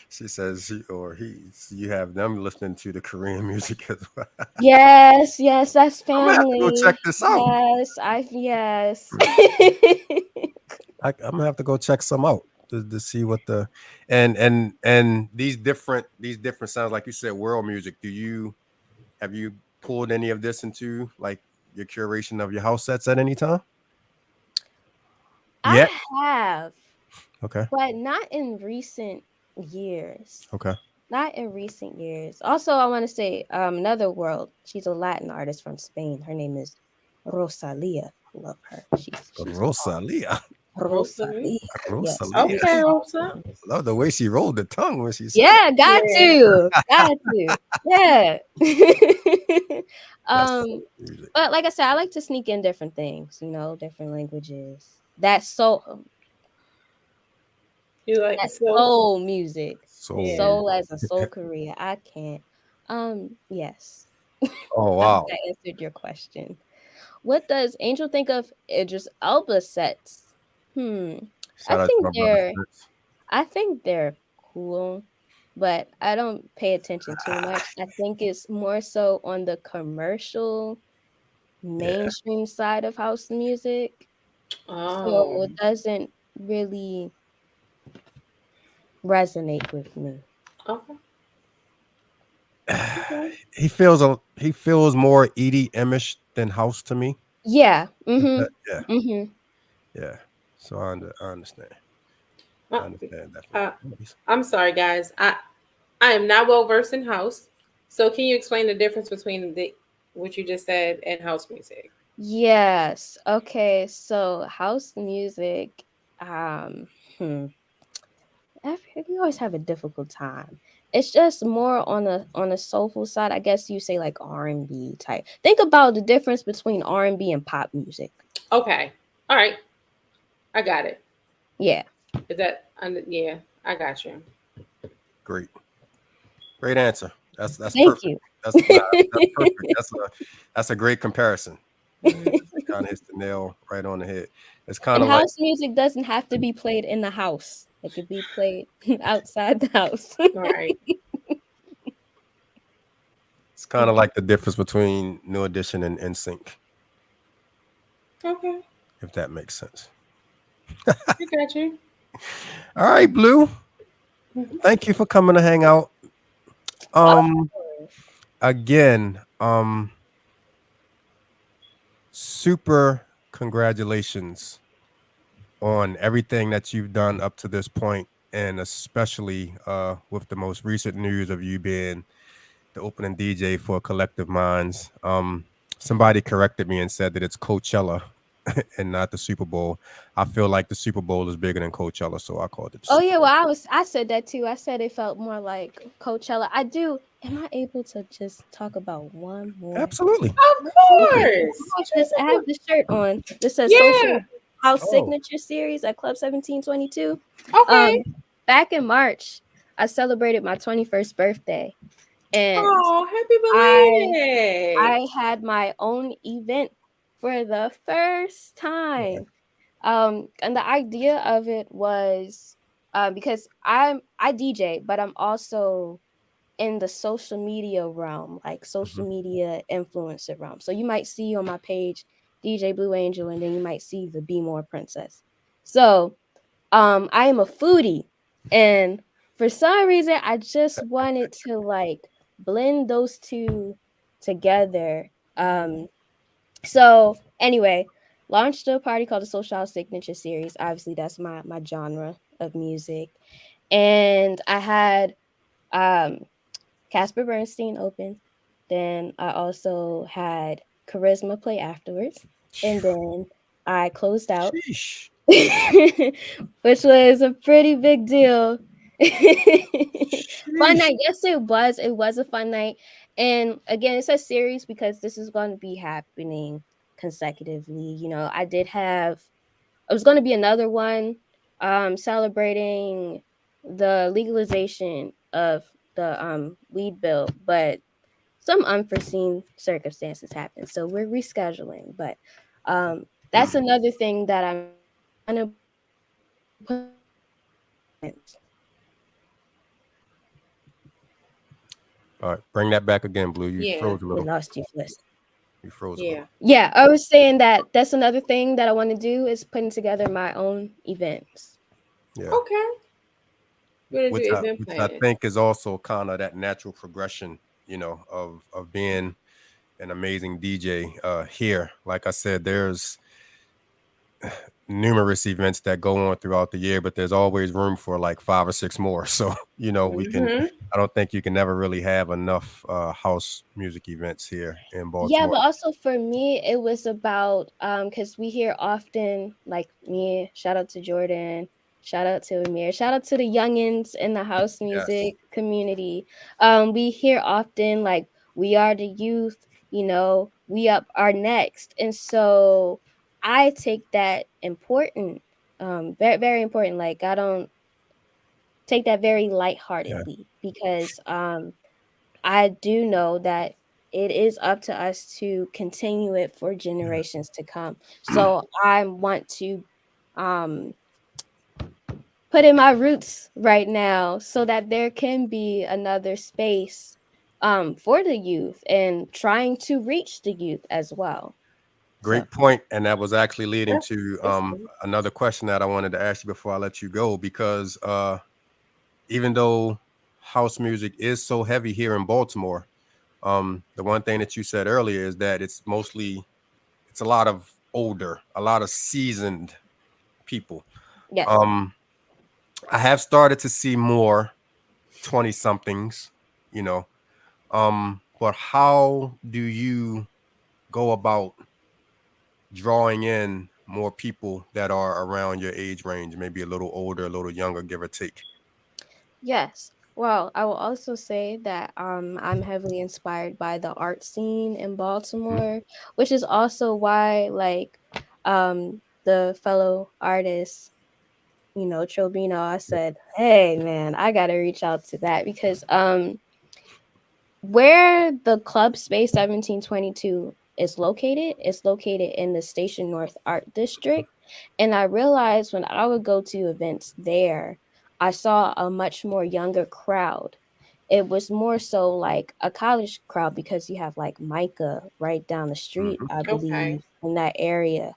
She says you have them listening to the Korean music as well. Yes, that's I'm gonna have to go check family. this out. Yes. I'm gonna have to go check some out to see what the and these different sounds like you said world music. Have you pulled any of this into like your curation of your house sets at any time? I Yeah. have, Okay. but not in recent years. Okay. Not in recent years. Also, I want to say another world. She's a Latin artist from Spain. Her name is Rosalia. I love her. She's Rosalia. Rosalie. Rosalia. Yes. Rosalia. Okay, Rosa. Love the way she rolled the tongue when she said Yeah, got Yeah. to. Got to. Yeah. that's music. But like I said, I like to sneak in different things, different languages. That's You like so? soul music. So Yeah. Soul as a soul Korea. I can't. Yes. Oh I hope wow! that answered your question. What does Angel think of Idris Elba sets? Hmm. I Shout out to think my brother they're Fritz. I think they're cool, but I don't pay attention too much. I think it's more so on the commercial Yeah, mainstream side of house music. Oh, So it doesn't really resonate with me. okay. Okay. he feels more EDM-ish than house to me. Yeah. Mhm. Yeah, Mhm. yeah. So I understand. Uh, I understand uh, definitely. I'm sorry, guys. I am not well versed in house. So can you explain the difference between the what you just said and house music? Yes. Okay. So house music, um, hmm, we always have a difficult time. It's just more on a soulful side. I guess you say like R&B type. Think about the difference between R&B and pop music. Okay. All right. I got it. Yeah. Is that yeah, I got you. Great, great answer. That's Thank perfect. you. That's perfect. That's a great comparison. Yeah, kind of hits the nail right on the head. It's kind And of like house music doesn't have to be played in the house. It could be played outside the house. All right. the difference between New Edition and NSYNC, Okay. if that makes sense. I got you. All right, Blue. Mhm. Thank you for coming to hang out. Of Um, course. again, super congratulations on everything that you've done up to this point, and especially with the most recent news of you being the opening DJ for Collective Minds. Somebody corrected me and said that it's Coachella and not the Super Bowl. I feel like the Super Bowl is bigger than Coachella, so I called it the Oh Super yeah, well Bowl. I said that too. I said it felt more like Coachella. I do. Am I able to just talk about one more Absolutely, Of absolutely. course. What you because I have talking the shirt on. This says Yeah. Social House Oh, Signature Series at Club 1722. Okay. Um, Back in March, I celebrated my 21st birthday, and Oh, happy I belated. I had my own event for the first yeah. time. And the idea of it was because I DJ, but I'm also in the social media realm, like Mhm. social media influencer realm. So you might see on my page DJ Blue Angel, and then you might see the Be More Princess. So I am a foodie, and for some reason I just wanted to like blend those two together. So anyway, launched a party called the Social House Signature Series. Obviously, that's my genre of music, and I had um Casper Bernstein open. Then I also had Charisma play afterwards, and then I closed out, Sheesh. which was a pretty big deal. Fun Sheesh. night. Yes, it was. It was a fun night. And again, it's a series because this is going to be happening consecutively. You know, I was going to be another one celebrating the legalization of the weed bill, but some unforeseen circumstances happened. So we're rescheduling. But that's another thing that I'm gonna put. All right, bring that back again, Blue. You Yeah. froze a We little. lost you for this. You froze a Yeah. little. Yeah, I was saying that that's another thing that I want to do is putting together my own events. Yeah. Okay. We're gonna do event Which I planning. think is also kind of that natural progression, of being an amazing DJ here. Like I said, there's numerous events that go on throughout the year, but there's always room for like five or six more. So, we can Mm-hmm. I don't think you can never really have enough house music events here in Yeah, Baltimore. but also for me, it was about because we hear often like me, shout out to Jordan, shout out to Amir, shout out to the youngins in the house Yes. music community. We hear often like we are the youth, we up are next. And so I take that important, very, very important. Like I don't take that very Yeah. lightheartedly because I do know that it is up to us to continue it for generations to come. So I want to um put in my roots right now so that there can be another space for the youth and trying to reach the youth as well. So Great point, and that was actually leading to That's good. another question that I wanted to ask you before I let you go, because even though house music is so heavy here in Baltimore, the one thing that you said earlier is that it's a lot of older, a lot of seasoned people. yes. Um, I have started to see more 20 somethings, you know. But how do you go about drawing in more people that are around your age range, maybe a little older, a little younger, give or take? Yes. Well, I will also say that I'm heavily inspired by the art scene in Mhm. Baltimore, which is also why like the fellow artist, Trilllbino, I Yeah. said, "Hey man, I got to reach out to that because where the club Space 1722 is located, it's located in the Station North Art District. And I realized when I would go to events there, I saw a much more younger crowd. It was more so like a college crowd because you have like Micah right down the street, Mhm. I Okay. believe, in that area.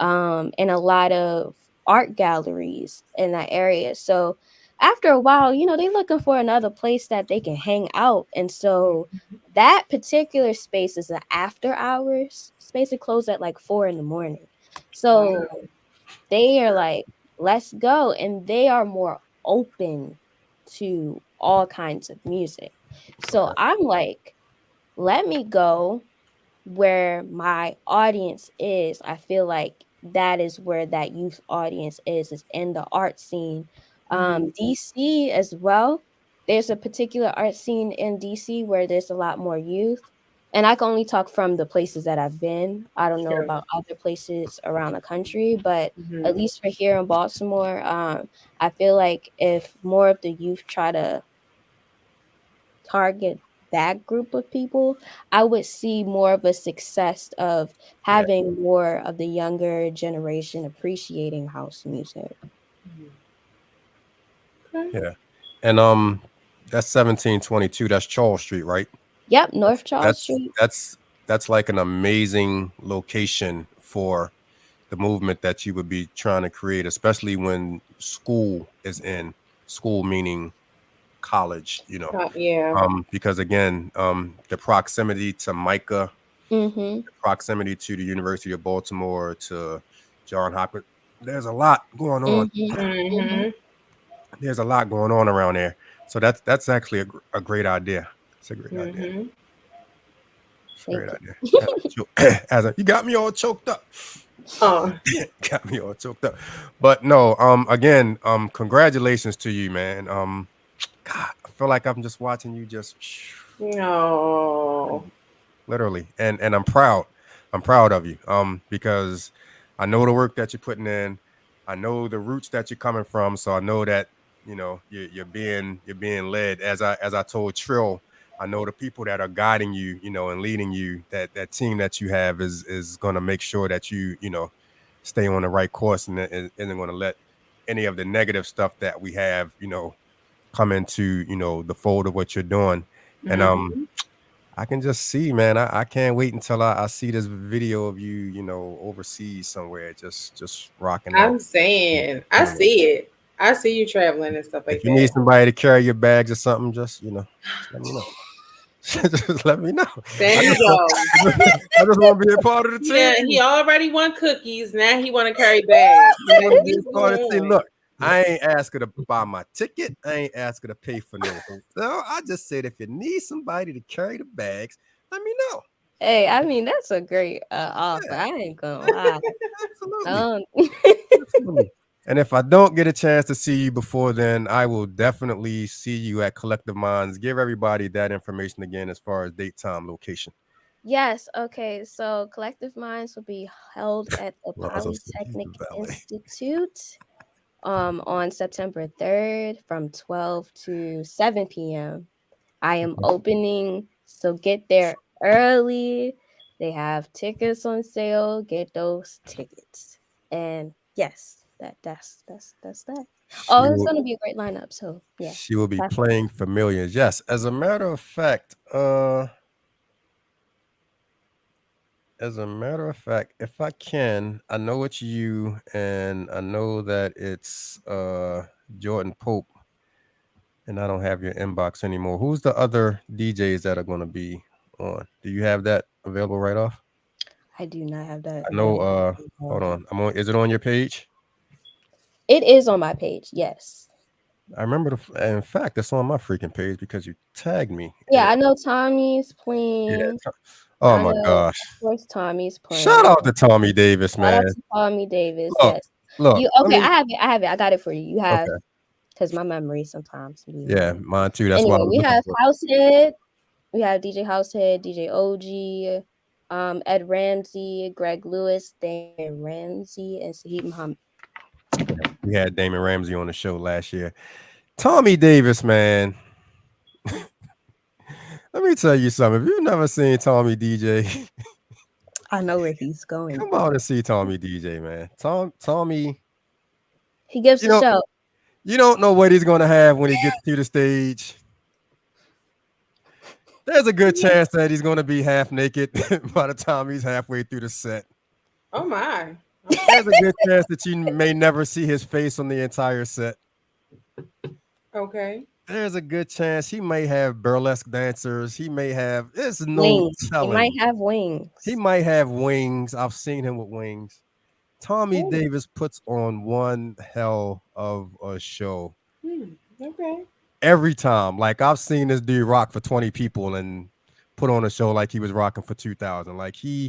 And a lot of art galleries in that area. So after a while, they're looking for another place that they can hang out. And so that particular space is an after hours space. It closed at like 4 in the morning. So Wow. they are like, let's go. And they are more open to all kinds of music. So Okay. I'm like, let me go where my audience is. I feel like that is where that youth audience is in the art scene. Mhm. DC as well. There's a particular art scene in DC where there's a lot more youth. And I can only talk from the places that I've been. I don't know Sure. about other places around the country, but at Mhm. least for here in Baltimore, I feel like if more of the youth try to target that group of people, I would see more of a success of Yeah. having more of the younger generation appreciating house music. Mhm. Okay. Yeah. And that's 1722. That's Charles Street, right? Yep, North Charles That's Street. that's that's like an amazing location for the movement that you would be trying to create, especially when school is in school, meaning college, Yeah. because again, the proximity to Micah, Mm-hmm. the proximity to the University of Baltimore, to John Hopkins, there's a lot going on. Mm-hmm. Mm-hmm. Mhm. There's a lot going on around there. So that's actually a great idea. It's a great idea. Mhm. It's a great Thank idea. you. You got me all choked up. Oh, Got me all choked up. But no, again, congratulations to you, man. God, I feel like I'm just watching you just no. literally, and I'm proud. I'm proud of you. Because I know the work that you're putting in. I know the roots that you're coming from. So I know that you're being led. As I told Trill, I know the people that are guiding you, and leading you. That team that you have is going to make sure that you stay on the right course, and isn't going to let any of the negative stuff that we have, come into the fold of what you're doing. And Mhm. I can just see, man. I can't wait until I see this video of you, overseas somewhere, just rocking out, I'm saying, I killing it. see it. I see you traveling and stuff If like you need that. somebody to carry your bags or something, just let me know. Just let me know. There I he just want, go. I just want to be a part of the Yeah, team. he already won cookies. Now he want to carry bags. I Like, want to what be is a part of the team. going Look, I ain't ask her to buy my ticket. I ain't ask her to pay for no hotel. I just said if you need somebody to carry the bags, let me know. Hey, I mean that's a great offer. Yeah, I ain't gonna lie. absolutely. Um, Absolutely. And if I don't get a chance to see you before then, I will definitely see you at Collective Minds. Give everybody that information again as far as date, time, location. yes, okay. So Collective Minds will be held at the Well, I was gonna say he's Polytechnic the valet. Institute on September 3rd from 12 to 7 p.m. I am opening, so get there early. They have tickets on sale. Get those tickets. And yes, that's that. She Oh, it's will gonna be a great lineup. So yeah, she will be that's playing for millions. Yes, as a matter of fact, if I can, I know it's you and I know that it's Jordan Pope and I don't have your inbox anymore. Who's the other DJs that are going to be on? Do you have that available right off? I do not have that I know available. hold on. Is it on your page? It is on my page. Yes. I remember in fact it's on my freaking page because you tagged me. Yeah, I know Tommy's Yeah. playing. Oh I my know, gosh. of course, Tommy's Shout playing. out to Tommy Davis, Shout out man. to Tommy Davis. Look, Yes. look. You Let okay? me. I have it. I have it. I got it for you. You have Okay. because my memory sometimes be Yeah, wrong. mine too. That's why I Anyway, was we looking have for it. Househead. We have DJ Househead, DJ OG, Ed Ramsey, Greg Lewis, Damon Ramsey, and Saheed Muhammad. We had Damon Ramsey on the show last year. Tommy Davis, man. Let me tell you something. If you've never seen Tommy DJ, I know where he's going. come on and see Tommy DJ, man. Tommy, He gives you the know, show. you don't know what he's gonna have when he gets to the stage. There's a good chance that he's gonna be half naked by the time he's halfway through the set. Oh my. Okay. There's a good chance that you may never see his face on the entire set. Okay. There's a good chance he may have burlesque dancers. He may have. There's no Wings. He might telling. have He wings. might have wings. I've seen him with wings. Tommy Oh. Davis puts on one hell of a show Okay. every time. Like I've seen this dude rock for 20 people and put on a show like he was rocking for 2,000. Like yeah,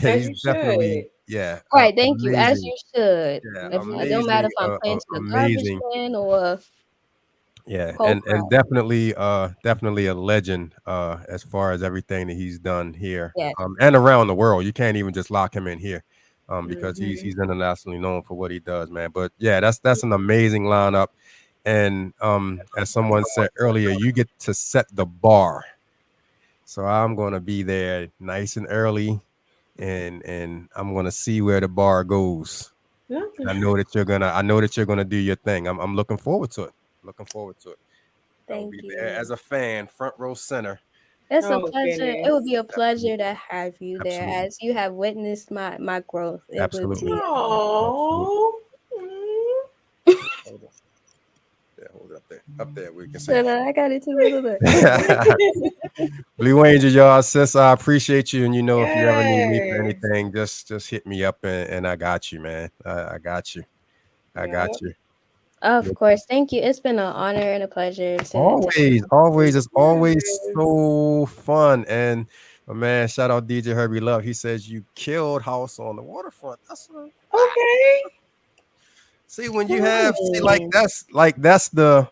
As he's you definitely, should. yeah, All right, thank you. As amazing. you should. Yeah, If it don't matter if I'm playing to the garbage amazing. can or Yeah, cold and crowd. definitely a legend as far as everything that he's done here Yes. and around the world. You can't even just lock him in here because Mm-hmm. he's internationally known for what he does, man. But yeah, that's an amazing lineup. And as someone said earlier, you get to set the bar. So I'm gonna be there nice and early and I'm gonna see where the bar goes. And I know that you're gonna do your thing. I'm looking forward to it. Looking forward to it. I will Thank be there you. as a fan, front row center. It's a Oh pleasure. It would goodness. be a pleasure Absolutely. to have you there Absolutely. as you have witnessed my growth. It would Absolutely. be Absolutely. Oh. Hold on. Yeah, hold it up there. Up there we can see. no, I got it too. Look. Blue Angel, y'all, sis, I appreciate you. And you know, if you ever need me for Yes. anything, just hit me up and I got you, man. I got you. I got Yep. you. Of course. Thank you. It's been an honor and a pleasure to Always, it's always Yes. so fun. And my man, shout out DJ Herbie Love. He says you killed House on the Waterfront. Okay. See when you have see Dang. that's the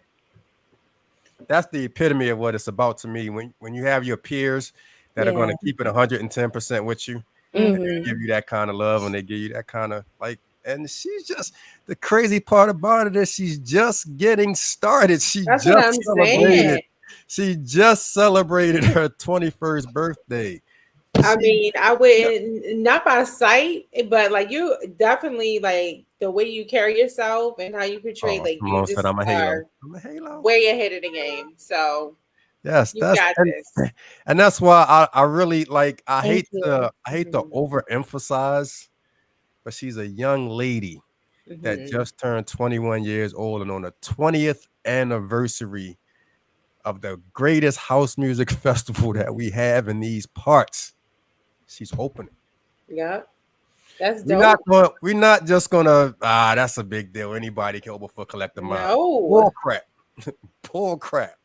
epitome of what it's about to me. When you have your peers that are going Yeah. to keep it 110% with you, Mhm. give you that kind of love and they give you that kind of like. And she's just the crazy part about it is she's just getting started. That's what I'm saying. She just celebrated her 21st birthday. I She mean, I wouldn't not by sight, but like you definitely like the way you carry yourself and how you portray, like you Simone said just I'm a halo. are I'm a halo. way ahead of the game. So Yes, you got this. and that's why I really like Thank you. I hate to Mhm. overemphasize, but she's a young lady that Mhm. just turned 21 years old and on the 20th anniversary of the greatest house music festival that we have in these parts. She's opening. Yep. That's dope. We're not just gonna that's a big deal. Anybody can open for Collective Mind. No. Bull crap. Bull crap.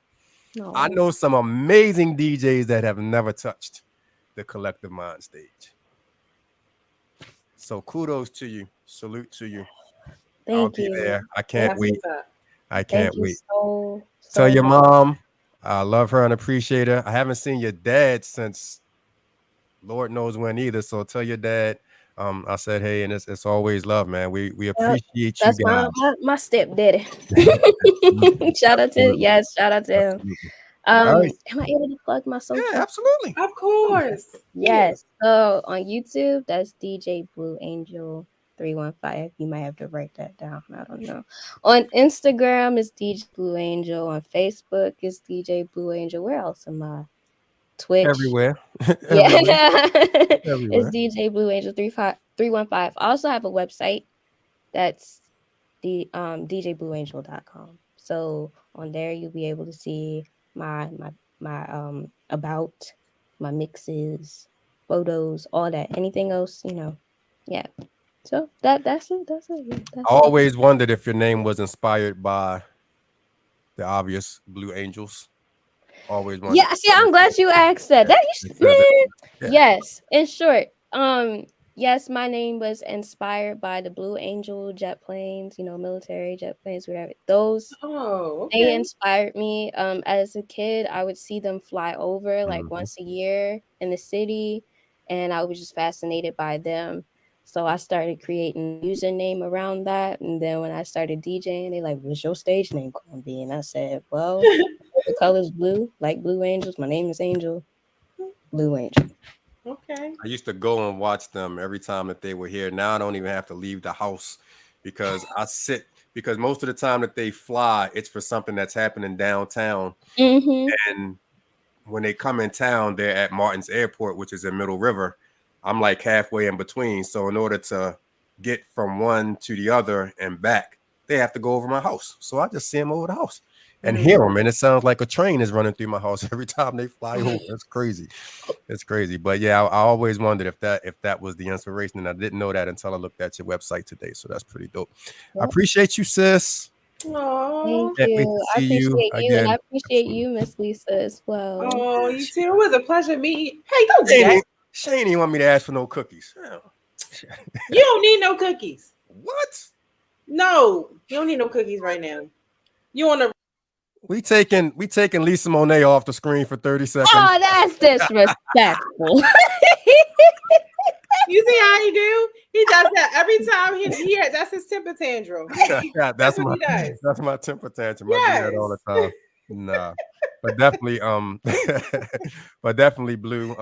I No. know some amazing DJs that have never touched the Collective Mind stage. So kudos to you. Salute to you. I'll Thank be you. there. I can't Thank That's you. wait. what's up. I Thank can't you wait. Tell so your much. mom I love her and appreciate her. I haven't seen your dad since Lord knows when either. So tell your dad I said hey, and it's always love, man. We Yep. appreciate you That's guys. my stepdaddy. Absolutely. Shout out to Absolutely. yes, shout out to him. Absolutely. All right. Am I able to plug my Yeah, social? absolutely. Of course. Yes. So on YouTube, that's DJ Blue Angel 315. You might have to write that down. I don't know. On Instagram is DJ Blue Angel. On Facebook is DJ Blue Angel. Where else am I? Twitch. Everywhere. Yeah. Everywhere. It's Everywhere. DJ Blue Angel 315. I also have a website that's the djblueangel.com. So on there you'll be able to see my about, my mixes, photos, all that. Anything else, yeah. So that's it. That's it. Yeah, I that's it. always wondered if your name was inspired by the obvious Blue Angels. Always wondered. Yeah, see, I'm glad you asked that. That Because yeah. yes. In short, yes, my name was inspired by the Blue Angel jet planes, military jet planes, whatever. Those Oh, they okay. inspired me. As a kid, I would see them fly over like Mhm. once a year in the city, and I was just fascinated by them. So I started creating a username around that, and then when I started DJing, they like, "What's your stage name gonna be?" And I said, "Well, the color's blue, like Blue Angels. My name is Angel, Blue Angel." Okay. I used to go and watch them every time that they were here. Now I don't even have to leave the house because because most of the time that they fly, it's for something that's happening downtown. Mm-hmm. And when they come in town, they're at Martin's Airport, which is in Middle River. I'm like halfway in between. So in order to get from one to the other and back, they have to go over my house. So I just see them over the house and hear them. And it sounds like a train is running through my house every time they fly over. It's crazy. It's crazy. But yeah, I always wondered if that was the inspiration. And I didn't know that until I looked at your website today. So that's pretty dope. I Yep. appreciate you, sis. Oh, Thank Can't wait you. to I see you appreciate you, and I again. appreciate you, Miss Lisa, as well. oh, you too. It was a pleasure meeting. Hey, don't do that. She ain't even want me to ask for no cookies. You don't need no cookies. What? No, you don't need no cookies right now. You on the We taking Lisa Monet off the screen for 30 seconds. Oh, that's disrespectful. You see how he do? He does that every time he that's his temper tantrum. Yeah, That's what he does. that's my temper tantrum. I do that all the time. Nah. But definitely but definitely Blue.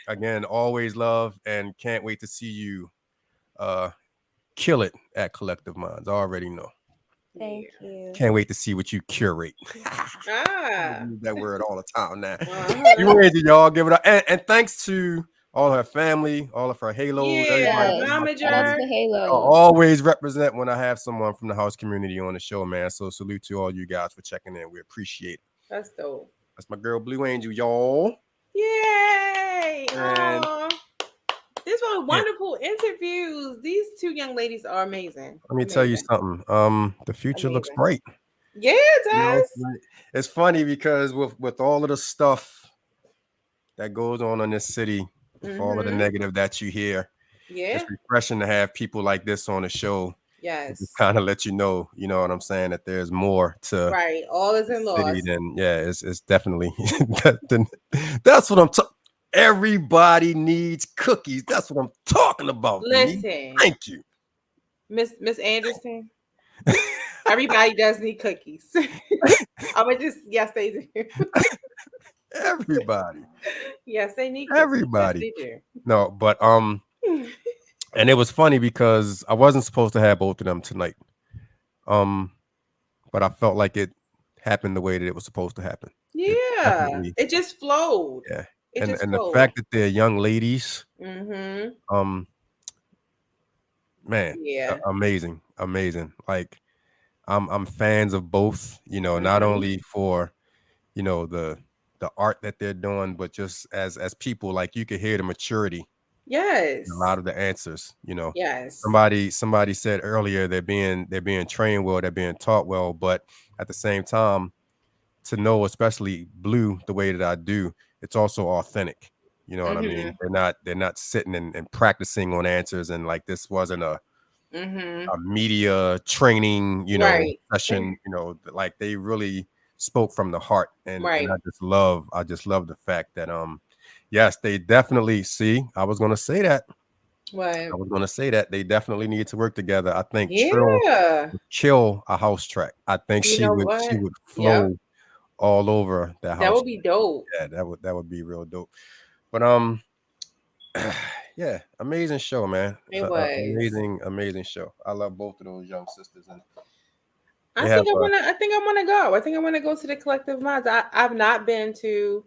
Again, always love and can't wait to see you kill it at Collective Minds. I already know. Thank you. Can't wait to see what you curate. Ah. Use that word all the time now. Uh-huh. You ready, y'all? Give it up. And thanks to all her family, all of her halos, everybody. Yes. Momager. Shout out to I Halo. always represent when I have someone from the house community on the show, man. So salute to all you guys for checking in. We appreciate it. That's dope. That's my girl Blue Angel, y'all. Yay! And Aw. These were wonderful interviews. These two young ladies are amazing. let me tell you something. The future looks Amazing. bright. Yeah, it You know, does. it's funny because with all of the stuff that goes on in this city, with all of the negative that you hear, Yeah. it's refreshing to have people like this on the show. Yes. Just kind of let you know what I'm saying, that there's more to Right. All is in city loss. than it's definitely that's what I'm talking. Everybody needs cookies. That's what I'm talking about. Denise. Listen, Thank you. Miss Anderson. Everybody does need cookies. I would just yes, they do. Everybody. Yes, they need cookies. Everybody. Yes, they No, but do. and it was funny because I wasn't supposed to have both of them tonight. But I felt like it happened the way that it was supposed to happen. Yeah. It just flowed. Yeah. It And just the flowed. fact that they're young ladies, Mm-hmm. man, Yeah. amazing. Like I'm fans of both, not only for, the art that they're doing, but just as people, like you could hear the maturity Yes. in a lot of the answers, Yes. Somebody said earlier they're being trained well, they're being taught well, but at the same time, to know, especially Blue, the way that I do, it's also authentic. You know what I mean? They're not sitting and practicing on answers, and like this wasn't a media training, Right. session, like they really spoke from the heart. And Right. I just love the fact that yes, they definitely I was gonna say that. What? I was gonna say that they definitely need to work together. I think Trill Yeah. would kill a house track. I think You she know would what? flow all over the house. That would be dope. Yeah, that would be real dope. But yeah, amazing show, man. It was. Amazing show. I love both of those young sisters, and I they have think I wanna. I think I wanna go. I think I wanna go to the Collective Minds. I've not been to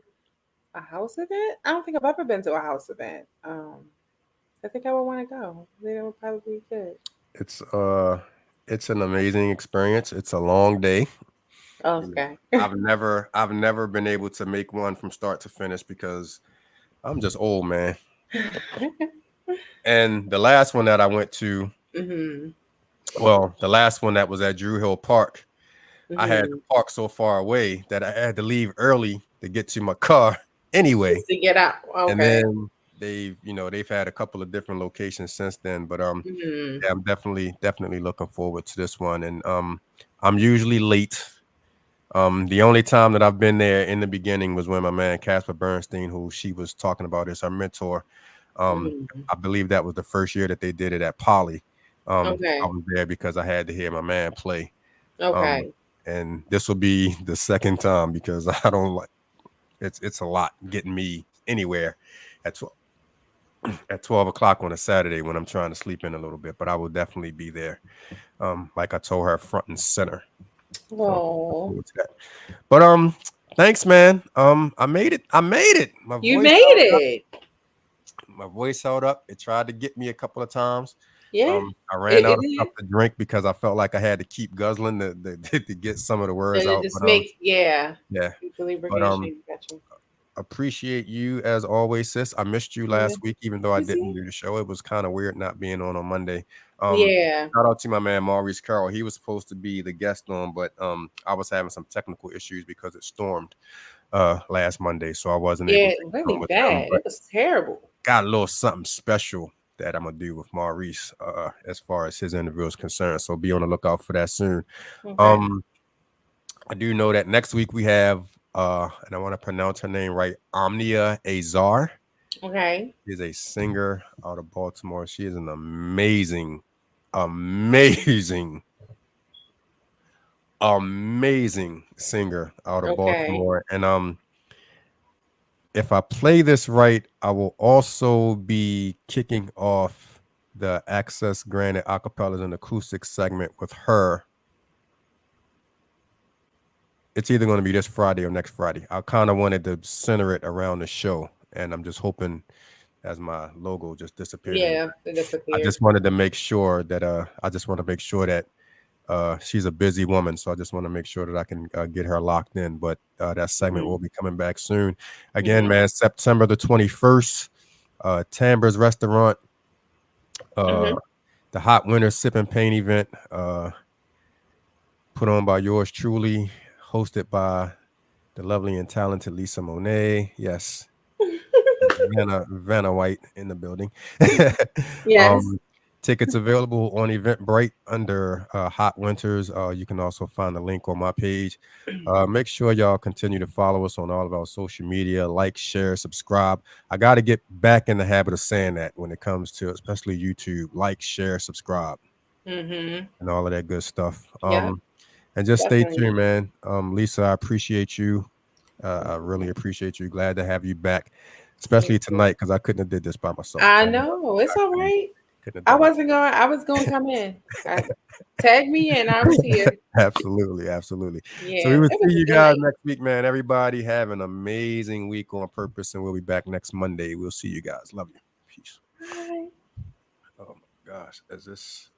a house event. I don't think I've ever been to a house event. I think I would want to go. I think that would probably be good. it's it's an amazing experience. It's a long day. You know, Okay. I've never been able to make one from start to finish because I'm just old, man. And the last one that I went to, Mm-hmm. well, the last one that was at Drew Hill Park, I had Mm-hmm. to park so far away that I had to leave early to get to my car anyway. Just to get out. And Okay. then they've had a couple of different locations since then, but Mm-hmm. yeah, I'm definitely looking forward to this one. And I'm usually late. The only time that I've been there in the beginning was when my man Casper Bernstein, who she was talking about as her mentor, Mm-hmm. I believe that was the first year that they did it at Poly. I Okay. was there because I had to hear my man play. Um, Okay. and this will be the second time because I don't like it's a lot getting me anywhere at 12 o'clock on a Saturday when I'm trying to sleep in a little bit. But I will definitely be there. Like I told her, front and center. So look Oh, forward to that. But thanks, man. I made it. My you voice made held up. it. My voice held up. It tried to get me a couple of times. Yeah. I ran out It of stuff did. to drink because I felt like I had to keep guzzling to get some of the words And it out. just But makes yeah. yeah. The But lubrication. Gotcha. appreciate you as always, sis. I missed you Yeah. last week, even though I You didn't see? do the show. It was kind of weird not being on Monday. Yeah. Shout out to my man Maurice Carroll. He was supposed to be the guest on, but I was having some technical issues because it stormed last Monday, so I wasn't able Yeah. to come Really with him. bad. But It was terrible. got a little something special that I'm gonna do with Maurice as far as his interview is concerned. So be on the lookout for that soon. Okay. Um, I do know that next week we have and I want to pronounce her name right, Omnia Azar. Okay. She is a singer out of Baltimore. She is an amazing, amazing singer out of Okay. Baltimore. And if I play this right, I will also be kicking off the Access Granted Acapellas and Acoustics segment with her. It's either going to be this Friday or next Friday. I kind of wanted to center it around the show, and I'm just hoping as my logo just disappeared. Yeah. It I disappeared. just wanted to make sure that she's a busy woman, so I just want to make sure that I can get her locked in. But that segment will be coming back soon. Again, man, September the 21st, Tambra's Restaurant, Mm-hmm. the Hot Winter Sip and Paint event, put on by yours truly, hosted by the lovely and talented Lisa Monet. Yes, Vanna White in the building. Yes. Tickets available on Eventbrite under Hot Winters. You can also find the link on my page. Make sure y'all continue to follow us on all of our social media. Like, share, subscribe. I got to get back in the habit of saying that when it comes to especially YouTube. Like, share, subscribe, Mm-hmm. and all of that good stuff. Yeah. And just stay Definitely. tuned, man. Lisa, I appreciate you. I really appreciate you. Glad to have you back, especially tonight because I couldn't have did this by myself. I know. It's all right. Couldn't have I done it. wasn't going. I was going to come in. Tag me in. I was here. Absolutely. So Yeah. we will It see was a you good guys night. next week, man. Everybody have an amazing week on purpose, and we'll be back next Monday. We'll see you guys. Love you. Peace. Bye. Oh my gosh, is this